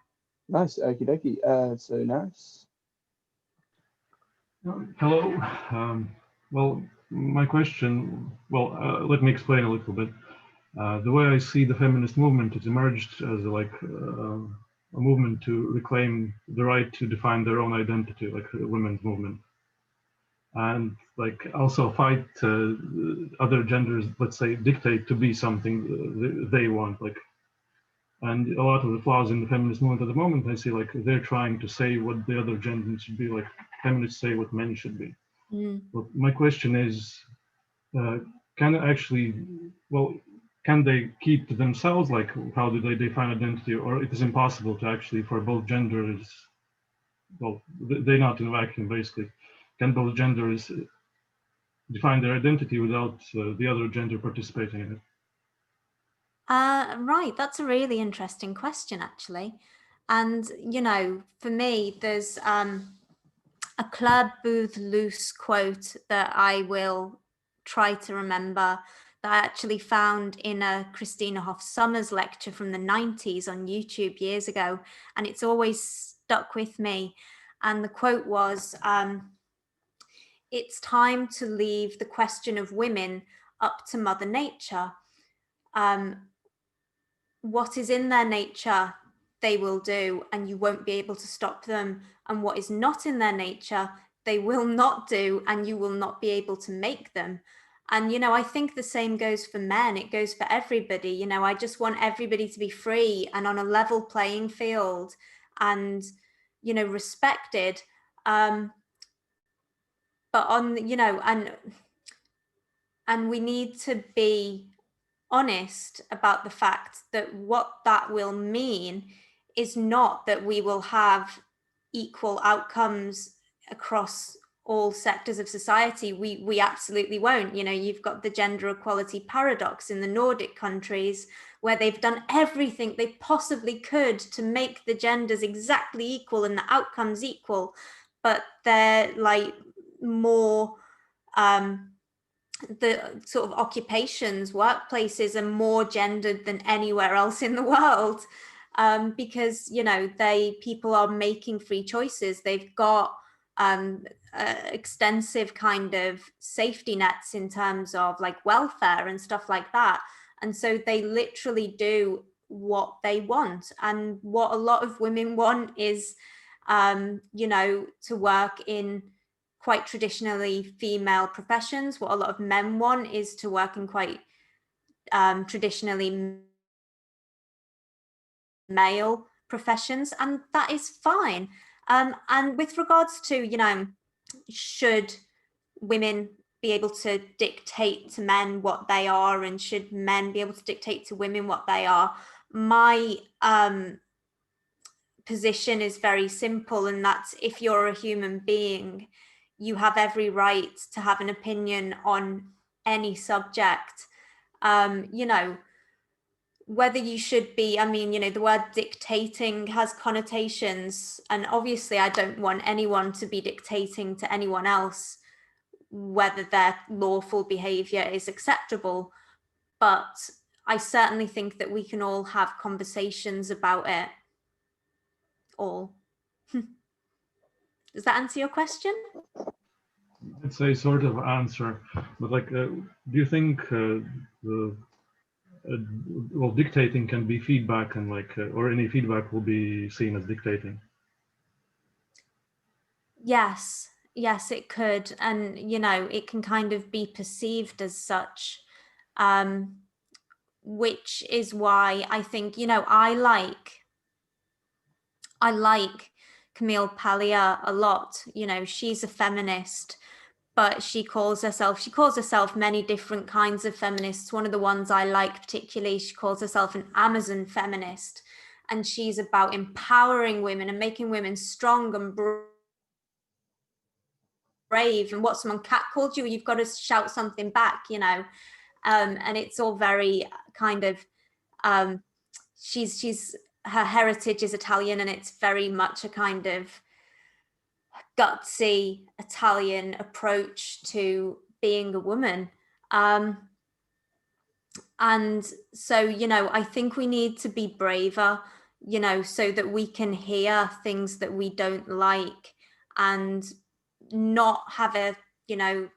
[SPEAKER 2] Nice, okie dokie. So Naris.
[SPEAKER 11] Hello. Well, my question, let me explain a little bit. The way I see the feminist movement, it emerged as a movement to reclaim the right to define their own identity, like the women's movement. And also fight other genders, let's say, dictate to be something they want. And a lot of the flaws in the feminist movement at the moment, I see they're trying to say what the other gender should be, like feminists say what men should be. But my question is, can they keep to themselves? How do they define identity? Or it is impossible to actually, for both genders, they're not in a vacuum, basically. Can both genders define their identity without the other gender participating in it?
[SPEAKER 1] Right, that's a really interesting question, actually. And, for me, there's a Claire Booth Luce quote that I will try to remember, that I actually found in a Christina Hoff Sommers lecture from the 90s on YouTube years ago, and it's always stuck with me. And the quote was, "It's time to leave the question of women up to Mother Nature. What is in their nature, they will do, and you won't be able to stop them. And what is not in their nature, they will not do, and you will not be able to make them." And, I think the same goes for men. It goes for everybody. I just want everybody to be free and on a level playing field and, respected. But and we need to be honest about the fact that what that will mean is not that we will have equal outcomes across all sectors of society. We absolutely won't. You've got the gender equality paradox in the Nordic countries, where they've done everything they possibly could to make the genders exactly equal and the outcomes equal, but they're more the sort of occupations, workplaces are more gendered than anywhere else in the world, because people are making free choices. They've got extensive kind of safety nets in terms of welfare and stuff like that, and so they literally do what they want. And what a lot of women want is to work in quite traditionally female professions. What a lot of men want is to work in quite traditionally male professions, and that is fine. And with regards to, should women be able to dictate to men what they are, and should men be able to dictate to women what they are? My position is very simple, and that's, if you're a human being, you have every right to have an opinion on any subject. You know, whether you should be, I mean, you know, the word dictating has connotations, and obviously I don't want anyone to be dictating to anyone else whether their lawful behavior is acceptable, but I certainly think that we can all have conversations about it all. Does that answer your question?
[SPEAKER 11] It's a sort of answer, but like, do you think well, dictating can be feedback, and like, or any feedback will be seen as dictating?
[SPEAKER 1] Yes, yes, it could. And, you know, it can kind of be perceived as such, which is why I think, you know, I like Camille Paglia a lot. You know, she's a feminist, but she calls herself many different kinds of feminists. One of the ones I like particularly, she calls herself an Amazon feminist, and she's about empowering women and making women strong and brave. And what someone catcalled you, you've got to shout something back, you know. And it's all very kind of, she's her heritage is Italian, and it's very much a kind of gutsy Italian approach to being a woman. And so, you know, I think we need to be braver, you know, so that we can hear things that we don't like, and not have a, you know,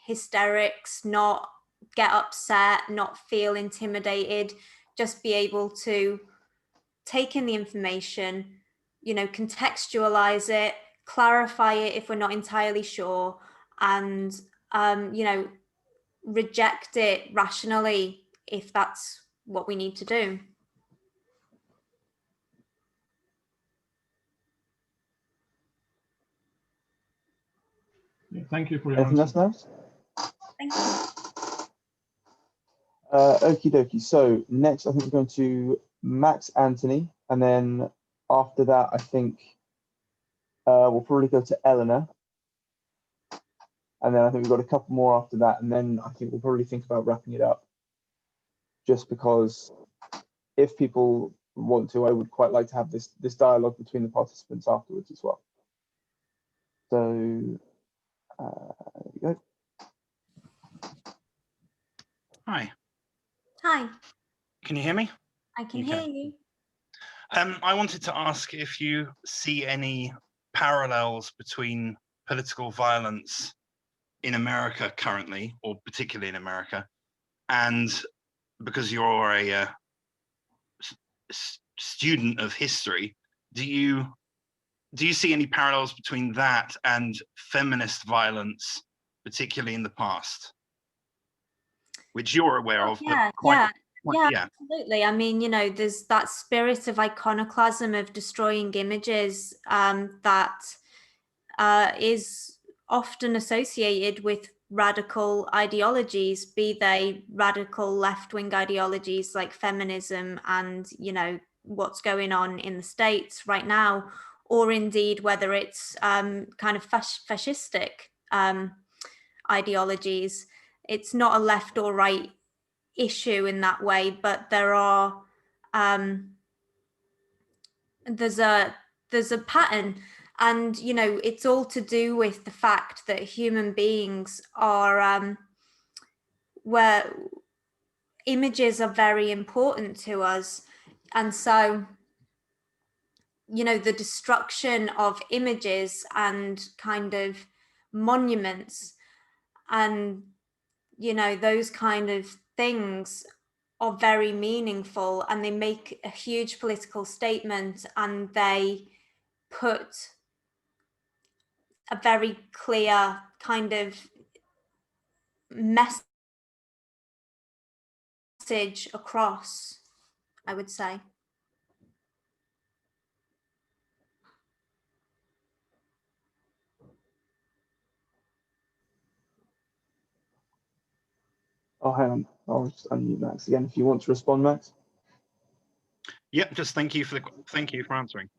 [SPEAKER 1] hysterics, not get upset, not feel intimidated, just be able to take in the information, you know, contextualize it, clarify it if we're not entirely sure, and, you know, reject it rationally if that's what we need to do.
[SPEAKER 11] Yeah, thank you for your
[SPEAKER 2] Anything
[SPEAKER 11] answer.
[SPEAKER 2] else?
[SPEAKER 1] Thank you.
[SPEAKER 2] Okie dokie. So next, I think we're going to Max Anthony, and then after that, I think we'll probably go to Eleanor, and then I think we've got a couple more after that, and then I think we'll probably think about wrapping it up. Just because, if people want to, I would quite like to have this dialogue between the participants afterwards as well. So there we go.
[SPEAKER 12] Hi.
[SPEAKER 1] Hi.
[SPEAKER 12] Can you hear me?
[SPEAKER 1] I can hear you.
[SPEAKER 12] I wanted to ask if you see any parallels between political violence in America currently, or particularly in America, and because you're a student of history, do you see any parallels between that and feminist violence, particularly in the past, which you're aware of?
[SPEAKER 1] Yeah, absolutely. I mean, you know, there's that spirit of iconoclasm, of destroying images, that is often associated with radical ideologies, be they radical left-wing ideologies like feminism and, you know, what's going on in the States right now, or indeed whether it's kind of fascistic ideologies. It's not a left or right issue in that way, but there are there's a pattern, and, you know, it's all to do with the fact that human beings are where images are very important to us. And so, you know, the destruction of images and kind of monuments and, you know, those kind of things are very meaningful, and they make a huge political statement, and they put a very clear kind of message across, I would say.
[SPEAKER 2] Oh, hang on. I'll just unmute Max again if you want to respond, Max.
[SPEAKER 12] Yep, just thank you for answering.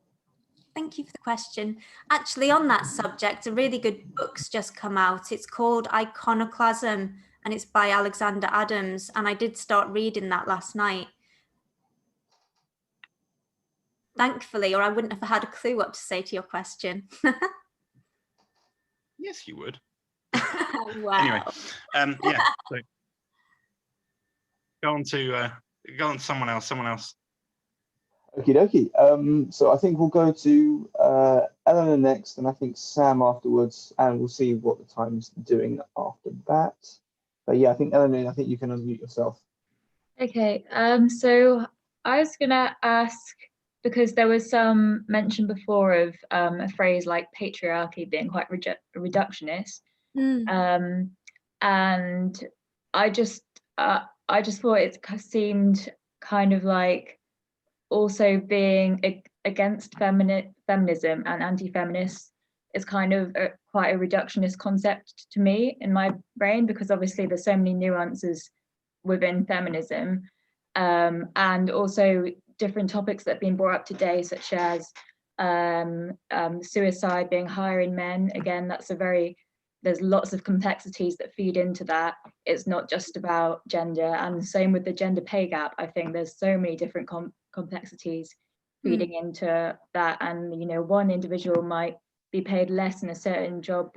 [SPEAKER 1] Thank you for the question. Actually, on that subject, a really good book's just come out. It's called Iconoclasm, and it's by Alexander Adams. And I did start reading that last night. Thankfully, or I wouldn't have had a clue what to say to your question.
[SPEAKER 12] Yes, you would.
[SPEAKER 1] Wow.
[SPEAKER 12] Anyway, yeah. So go on to someone else.
[SPEAKER 2] Okie dokie. So I think we'll go to Eleanor next, and I think Sam afterwards, and we'll see what the time's doing after that. But yeah, I think Eleanor, I think you can unmute yourself.
[SPEAKER 13] Okay, so I was gonna ask, because there was some mention before of a phrase like patriarchy being quite reductionist, and I just thought it seemed kind of like also being against feminism and anti-feminist is kind of quite a reductionist concept to me in my brain, because obviously there's so many nuances within feminism, and also different topics that have been brought up today, such as suicide being higher in men. Again, there's lots of complexities that feed into that. It's not just about gender, and the same with the gender pay gap. I think there's so many different complexities feeding into that, and one individual might be paid less in a certain job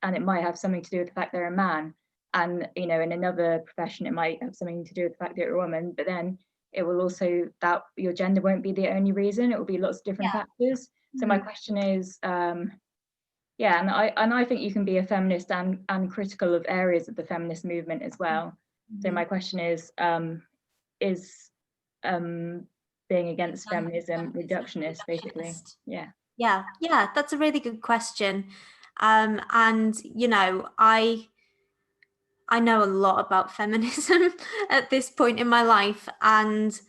[SPEAKER 13] and it might have something to do with the fact they're a man, and in another profession it might have something to do with the fact that you're a woman, but then it will also, that your gender won't be the only reason, it will be lots of different factors. So my question is, yeah, and I think you can be a feminist and critical of areas of the feminist movement as well. So my question is being against feminism reductionist, basically?
[SPEAKER 1] Yeah, that's a really good question. And I know a lot about feminism at this point in my life, and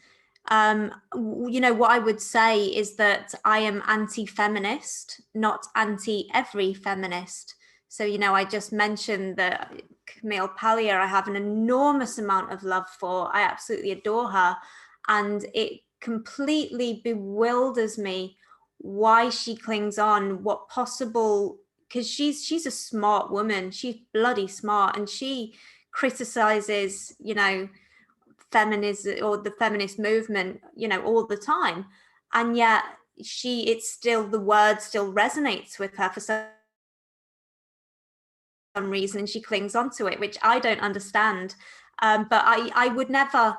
[SPEAKER 1] what I would say is that I am anti-feminist, not anti-every feminist. So, I just mentioned that Camille Paglia, I have an enormous amount of love for. I absolutely adore her. And it completely bewilders me why she clings on, what possible, because she's a smart woman. She's bloody smart. And she criticizes, feminism or the feminist movement, all the time, and yet the word still resonates with her for some reason, and she clings onto it, which I don't understand. But I would never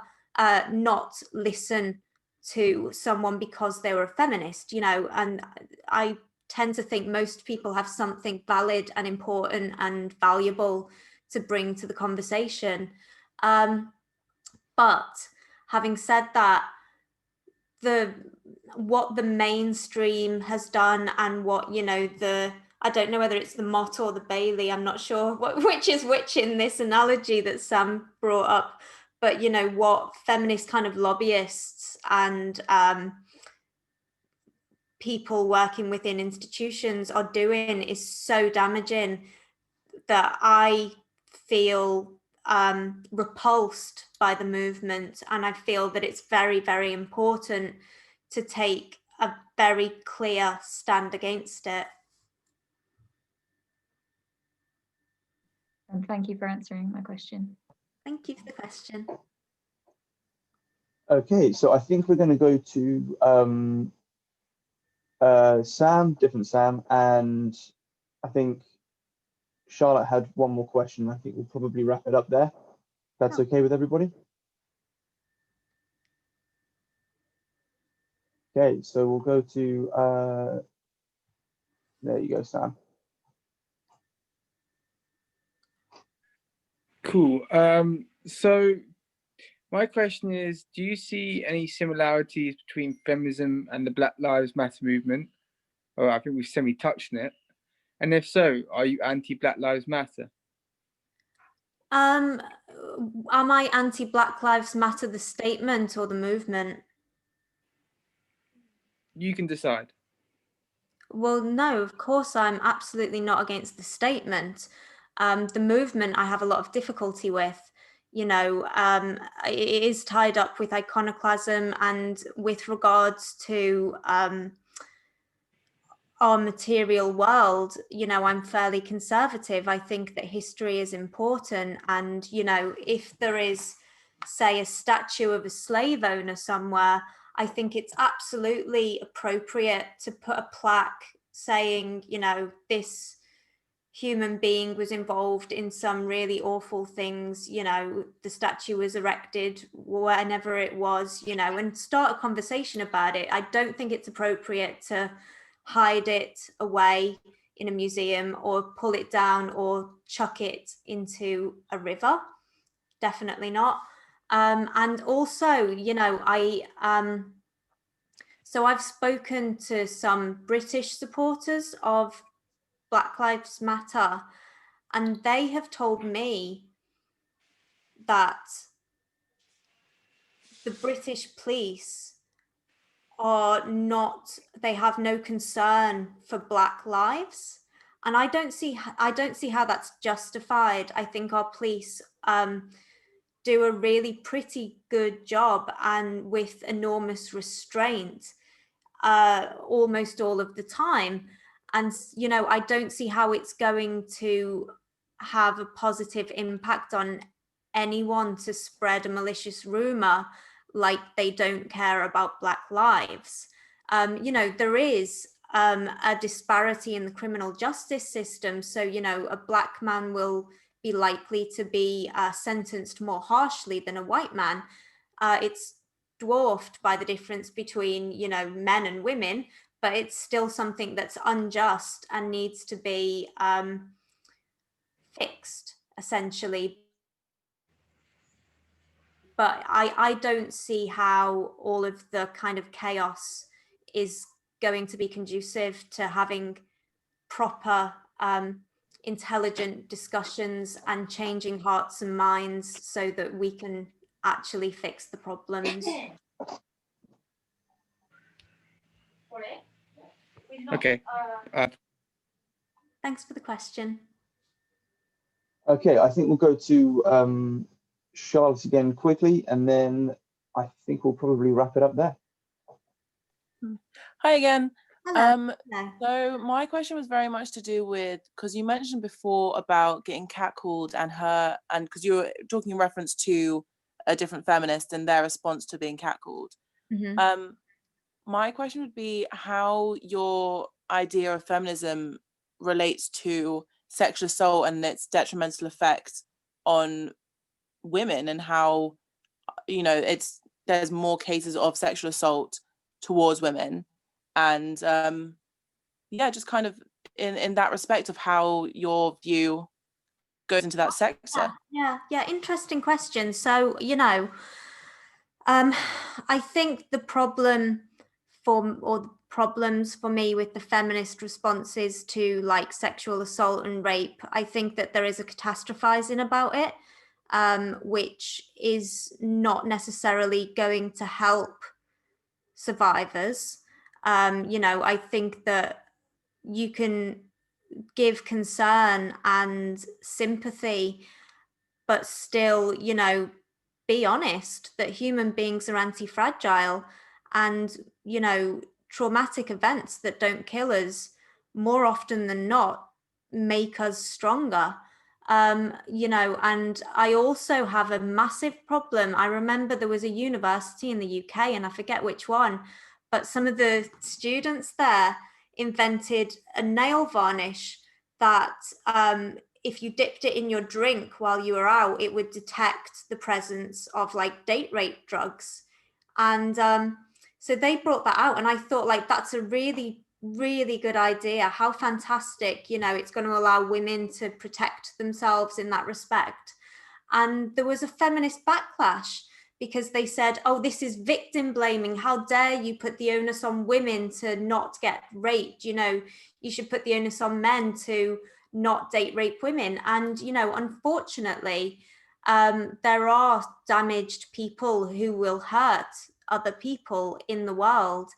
[SPEAKER 1] not listen to someone because they were a feminist, and I tend to think most people have something valid and important and valuable to bring to the conversation. But having said that, what the mainstream has done, and what I don't know whether it's the Mott or the Bailey, I'm not sure which is which in this analogy that Sam brought up, but what feminist kind of lobbyists and people working within institutions are doing is so damaging that I feel repulsed by the movement, and I feel that it's very, very important to take a very clear stand against it.
[SPEAKER 13] And thank you for answering my question.
[SPEAKER 1] Thank you for the question.
[SPEAKER 2] Okay, so I think we're going to go to Sam, different Sam, and I think Charlotte had one more question. I think we'll probably wrap it up there. That's okay with everybody? Okay, so we'll go to, there you go, Sam.
[SPEAKER 14] Cool. So my question is, do you see any similarities between feminism and the Black Lives Matter movement? Or I think we've semi-touched on it. And if so, are you anti-Black Lives Matter?
[SPEAKER 1] Am I anti-Black Lives Matter, the statement or the movement?
[SPEAKER 14] You can decide.
[SPEAKER 1] Well, no, of course I'm absolutely not against the statement. The movement I have a lot of difficulty with. you know, it is tied up with iconoclasm, and with regards to our material world, you know, I'm fairly conservative. I think that history is important, and, you know, if there is, say, a statue of a slave owner somewhere, I think it's absolutely appropriate to put a plaque saying, you know, this human being was involved in some really awful things, you know, the statue was erected whenever it was, you know, and start a conversation about it. I don't think it's appropriate to hide it away in a museum or pull it down or chuck it into a river. Definitely not. And also, you know, so I've spoken to some British supporters of Black Lives Matter, and they have told me that the British police are not, they have no concern for Black lives. And I don't see how that's justified. I think our police do a really pretty good job, and with enormous restraint almost all of the time. And, you know, I don't see how it's going to have a positive impact on anyone to spread a malicious rumor like they don't care about Black lives. You know, there is a disparity in the criminal justice system. So, you know, a Black man will be likely to be sentenced more harshly than a white man. It's dwarfed by the difference between, you know, men and women, but it's still something that's unjust and needs to be fixed, essentially. But I don't see how all of the kind of chaos is going to be conducive to having proper intelligent discussions and changing hearts and minds so that we can actually fix the problems.
[SPEAKER 14] Okay.
[SPEAKER 1] Thanks for the question.
[SPEAKER 2] Okay, I think we'll go to Charlotte again quickly, and then I think we'll probably wrap it up there.
[SPEAKER 4] Hi again.
[SPEAKER 1] Hello.
[SPEAKER 4] So my question was very much to do with, because you mentioned before about getting catcalled and because you were talking in reference to a different feminist and their response to being catcalled.
[SPEAKER 1] Mm-hmm.
[SPEAKER 4] My question would be how your idea of feminism relates to sexual assault and its detrimental effect on women, and how, you know, there's more cases of sexual assault towards women, and yeah, just kind of in that respect of how your view goes into that sector.
[SPEAKER 1] Yeah, interesting question. So, you know, I think the problems for me with the feminist responses to like sexual assault and rape, I think that there is a catastrophizing about it, which is not necessarily going to help survivors. You know, I think that you can give concern and sympathy, but still, you know, be honest that human beings are anti-fragile, and, you know, traumatic events that don't kill us more often than not make us stronger. You know, and I also have a massive problem. I remember there was a university in the UK, and I forget which one, but some of the students there invented a nail varnish that if you dipped it in your drink while you were out, it would detect the presence of like date rape drugs. And so they brought that out, and I thought, like, that's a really, really good idea. How fantastic, you know, it's going to allow women to protect themselves in that respect. And there was a feminist backlash because they said, oh, this is victim blaming. How dare you put the onus on women to not get raped? You know, you should put the onus on men to not date rape women. And, you know, unfortunately, there are damaged people who will hurt other people in the world.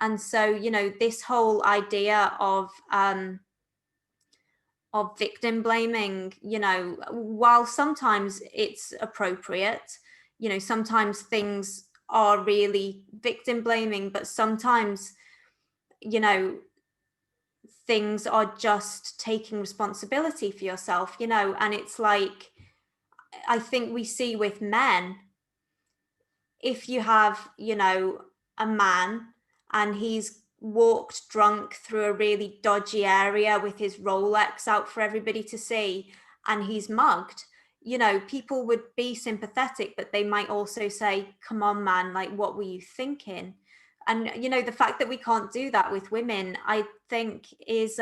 [SPEAKER 1] And so, you know, this whole idea of of victim blaming, you know, while sometimes it's appropriate, you know, sometimes things are really victim blaming, but sometimes, you know, things are just taking responsibility for yourself, you know, and it's like, I think we see with men, if you have, you know, a man and he's walked drunk through a really dodgy area with his Rolex out for everybody to see and he's mugged, you know, people would be sympathetic, but they might also say, come on, man, like, what were you thinking? And, you know, the fact that we can't do that with women, I think is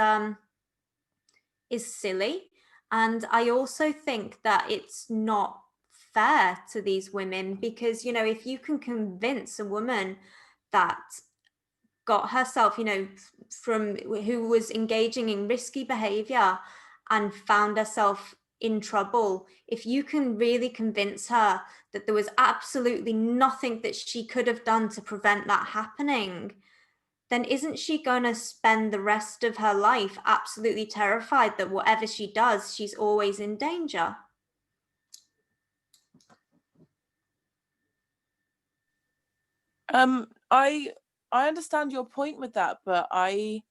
[SPEAKER 1] silly. And I also think that it's not fair to these women because, you know, if you can convince a woman that got herself, you know, from who was engaging in risky behavior and found herself in trouble, if you can really convince her that there was absolutely nothing that she could have done to prevent that happening, then isn't she going to spend the rest of her life absolutely terrified that whatever she does, she's always in danger?
[SPEAKER 4] I understand your point with that, but I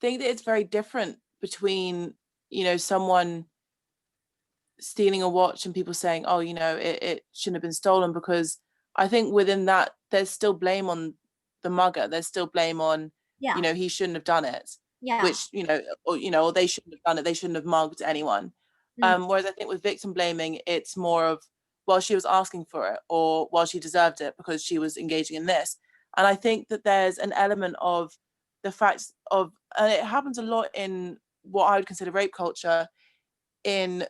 [SPEAKER 4] think that it's very different between, you know, someone stealing a watch and people saying, oh, you know, it shouldn't have been stolen, because I think within that there's still blame on the mugger. There's still blame on,
[SPEAKER 1] Yeah.
[SPEAKER 4] you know, he shouldn't have done it.
[SPEAKER 1] Yeah.
[SPEAKER 4] Which, you know, or they shouldn't have done it. They shouldn't have mugged anyone. Whereas I think with victim blaming, it's more of, well, she was asking for it, or well, she deserved it because she was engaging in this. And I think that there's an element of the fact of, and it happens a lot in what I would consider rape culture, in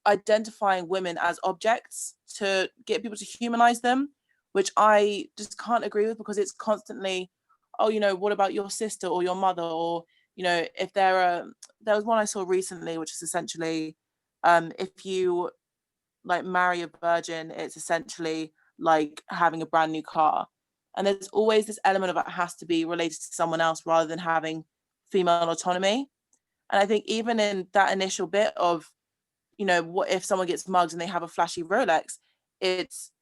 [SPEAKER 4] identifying women as objects to get people to humanize them, which I just can't agree with, because it's constantly, oh, you know, what about your sister or your mother? Or, you know, if there was one I saw recently, which is essentially, if you like marry a virgin, it's essentially like having a brand new car. And there's always this element of it has to be related to someone else rather than having female autonomy. And I think even in that initial bit of, you know, what if someone gets mugged and they have a flashy Rolex, it's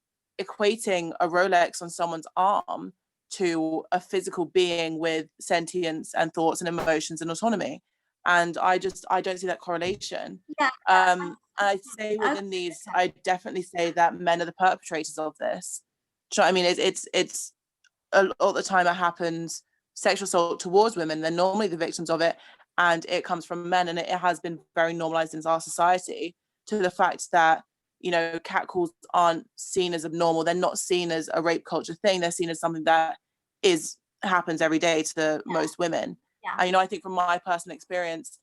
[SPEAKER 4] equating a Rolex on someone's arm to a physical being with sentience and thoughts and emotions and autonomy. And I don't see that correlation.
[SPEAKER 1] Yeah.
[SPEAKER 4] I'd say within these, I definitely say that men are the perpetrators of this. Do you know what I mean? It's a lot of the time it happens, sexual assault towards women, they're normally the victims of it, and it comes from men, and it has been very normalized in our society, to the fact that, you know, catcalls aren't seen as abnormal. They're not seen as a rape culture thing. They're seen as something that happens every day to most women.
[SPEAKER 1] Yeah.
[SPEAKER 4] And, you know, I think from my personal experience,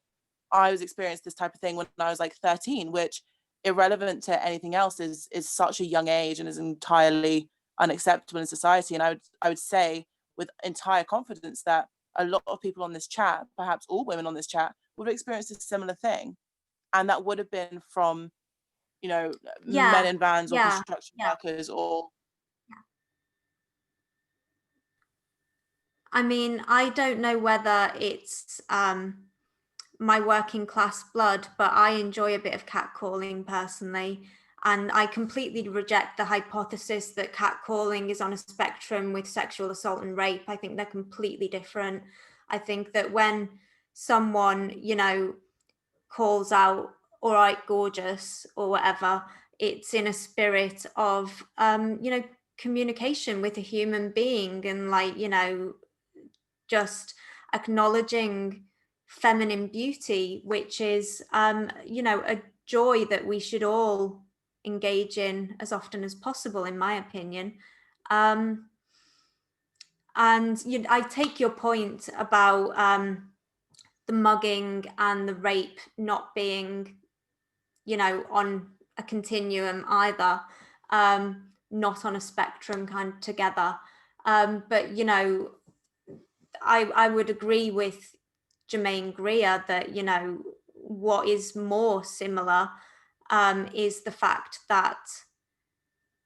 [SPEAKER 4] I was experienced this type of thing when I was like 13, which, irrelevant to anything else, is such a young age and is entirely unacceptable in society. And I would say with entire confidence that a lot of people on this chat, perhaps all women on this chat, would have experienced a similar thing. And that would have been from, you know, men in vans or construction workers or...
[SPEAKER 1] I mean, I don't know whether it's my working class blood, but I enjoy a bit of catcalling personally. And I completely reject the hypothesis that catcalling is on a spectrum with sexual assault and rape. I think they're completely different. I think that when someone, you know, calls out, all right, gorgeous, or whatever, it's in a spirit of, you know, communication with a human being and, like, you know, just acknowledging feminine beauty, which is, you know, a joy that we should all engage in as often as possible, in my opinion. And I take your point about the mugging and the rape not being, you know, on a continuum either, not on a spectrum kind of together. But, you know, I would agree with Jermaine Greer that, you know, what is more similar is the fact that,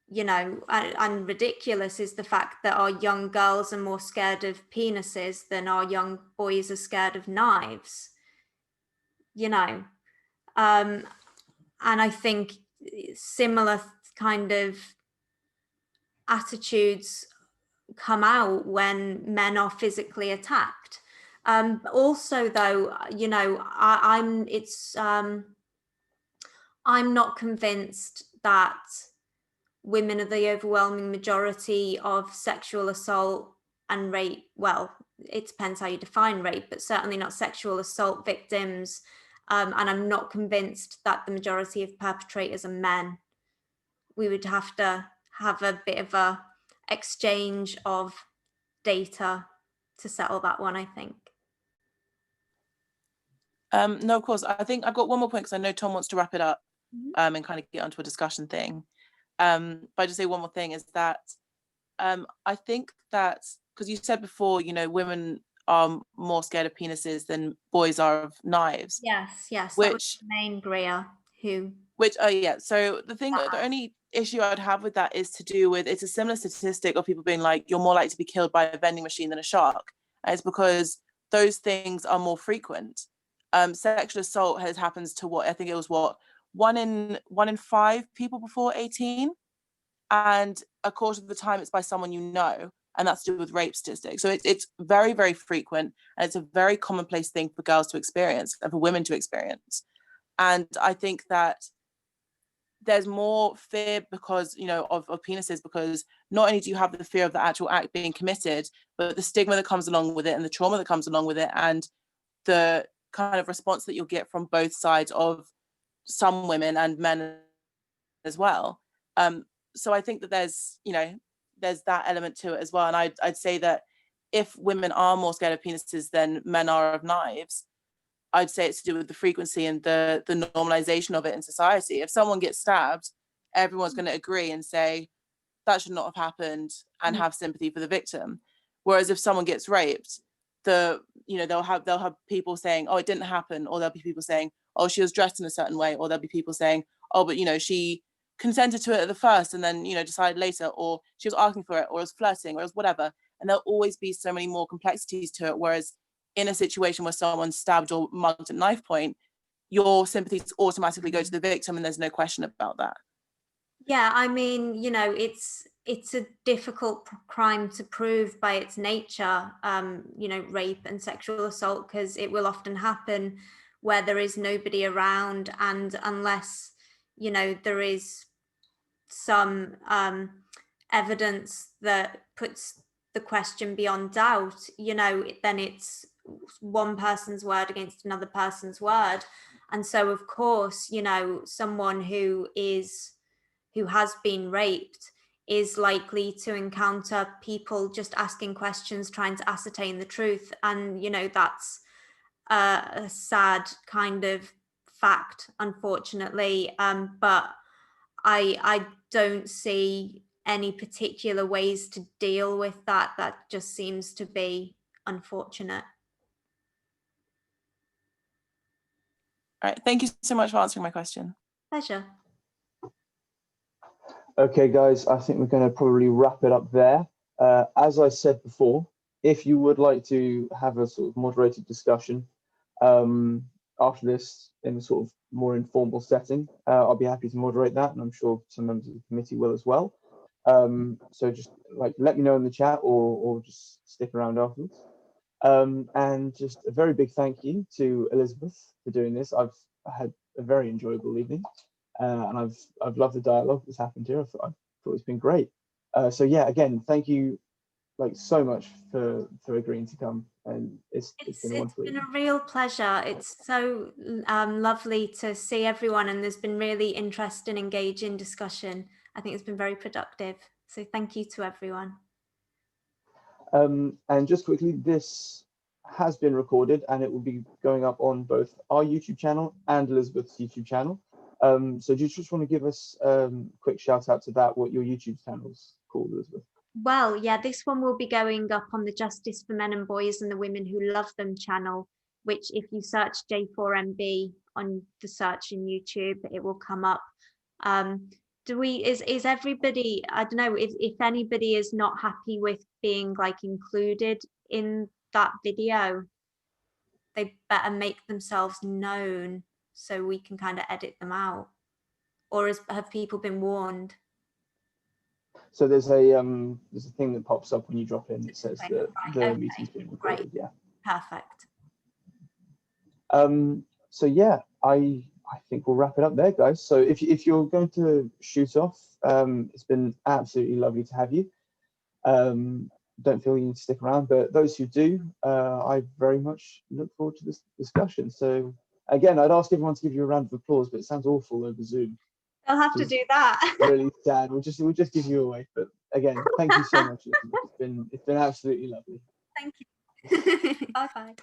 [SPEAKER 1] you know, and ridiculous is the fact that our young girls are more scared of penises than our young boys are scared of knives, you know. And I think similar kind of attitudes come out when men are physically attacked. Also, though, you know, I'm not convinced that women are the overwhelming majority of sexual assault and rape. Well, it depends how you define rape, but certainly not sexual assault victims. And I'm not convinced that the majority of perpetrators are men. We would have to have a bit of a exchange of data to settle that one, I think.
[SPEAKER 4] No, of course. I think I've got one more point because I know Tom wants to wrap it up and kind of get onto a discussion thing. But I just say one more thing is that I think that, because you said before, you know, women are more scared of penises than boys are of knives.
[SPEAKER 1] Yes, that was the main Greer who.
[SPEAKER 4] Yeah. So the only issue I'd have with that is to do with, it's a similar statistic of people being like, you're more likely to be killed by a vending machine than a shark. And it's because those things are more frequent. Sexual assault happens to what I think it was one in 5 people before 18, and a quarter of the time it's by someone you know, and that's to do with rape statistics. So it's very, very frequent, and it's a very commonplace thing for girls to experience and for women to experience. And I think that there's more fear because, you know, of penises, because not only do you have the fear of the actual act being committed, but the stigma that comes along with it and the trauma that comes along with it, and the kind of response that you'll get from both sides of some women and men as well. So I think that there's that element to it as well. And I'd say that if women are more scared of penises than men are of knives, I'd say it's to do with the frequency and the normalization of it in society. If someone gets stabbed, everyone's going to agree and say that should not have happened and have sympathy for the victim. Whereas if someone gets raped, they'll have people saying, oh, it didn't happen, or there'll be people saying, oh, she was dressed in a certain way, or there'll be people saying, oh, but she consented to it at the first and then decided later, or she was asking for it, or was flirting, or was whatever. And there'll always be so many more complexities to it. Whereas in a situation where someone's stabbed or mugged at knife point, your sympathies automatically go to the victim, and there's no question about that.
[SPEAKER 1] Yeah, I mean, it's a difficult crime to prove by its nature, rape and sexual assault, because it will often happen where there is nobody around, and unless there is some evidence that puts the question beyond doubt, then it's one person's word against another person's word. And so of course, someone who has been raped is likely to encounter people just asking questions, trying to ascertain the truth. And that's a sad kind of fact, unfortunately. But I don't see any particular ways to deal with that. That just seems to be unfortunate.
[SPEAKER 4] All right, thank you so much for answering my question.
[SPEAKER 1] Pleasure.
[SPEAKER 2] Okay, guys, I think we're going to probably wrap it up there. As I said before, if you would like to have a sort of moderated discussion after this in a sort of more informal setting, I'll be happy to moderate that, and I'm sure some members of the committee will as well. So just let me know in the chat, or just stick around afterwards. And just a very big thank you to Elizabeth for doing this. I've had a very enjoyable evening, and I've loved the dialogue that's happened here. I thought it's been great. So yeah, again, thank you so much for agreeing to come, and it's been wonderful.
[SPEAKER 1] It's been a real pleasure. It's so lovely to see everyone, and there's been really interesting, engaging discussion. I think it's been very productive. So thank you to everyone.
[SPEAKER 2] And just quickly, this has been recorded, and it will be going up on both our YouTube channel and Elizabeth's YouTube channel. So do you just want to give us a quick shout out to that, what your YouTube channel's called, Elizabeth?
[SPEAKER 1] Well, yeah, this one will be going up on the Justice for Men and Boys and the Women Who Love Them channel, which if you search J4MB on the search in YouTube, it will come up. Is everybody, I don't know, if anybody is not happy with being included in that video, they better make themselves known so we can kind of edit them out? Or have people been warned?
[SPEAKER 2] So there's a thing that pops up when you drop in that says
[SPEAKER 1] Right,
[SPEAKER 2] that
[SPEAKER 1] right,
[SPEAKER 2] the
[SPEAKER 1] okay,
[SPEAKER 2] meeting's being recorded.
[SPEAKER 1] great.
[SPEAKER 2] Yeah.
[SPEAKER 1] Perfect.
[SPEAKER 2] So yeah, I think we'll wrap it up there, guys. So if you're going to shoot off, it's been absolutely lovely to have you. Don't feel you need to stick around, but those who do, I very much look forward to this discussion. So again, I'd ask everyone to give you a round of applause, but it sounds awful over Zoom.
[SPEAKER 1] I'll have to do that.
[SPEAKER 2] Really sad. We'll just give you away. But again, thank you so much. It's been absolutely lovely.
[SPEAKER 1] Thank you. Bye bye.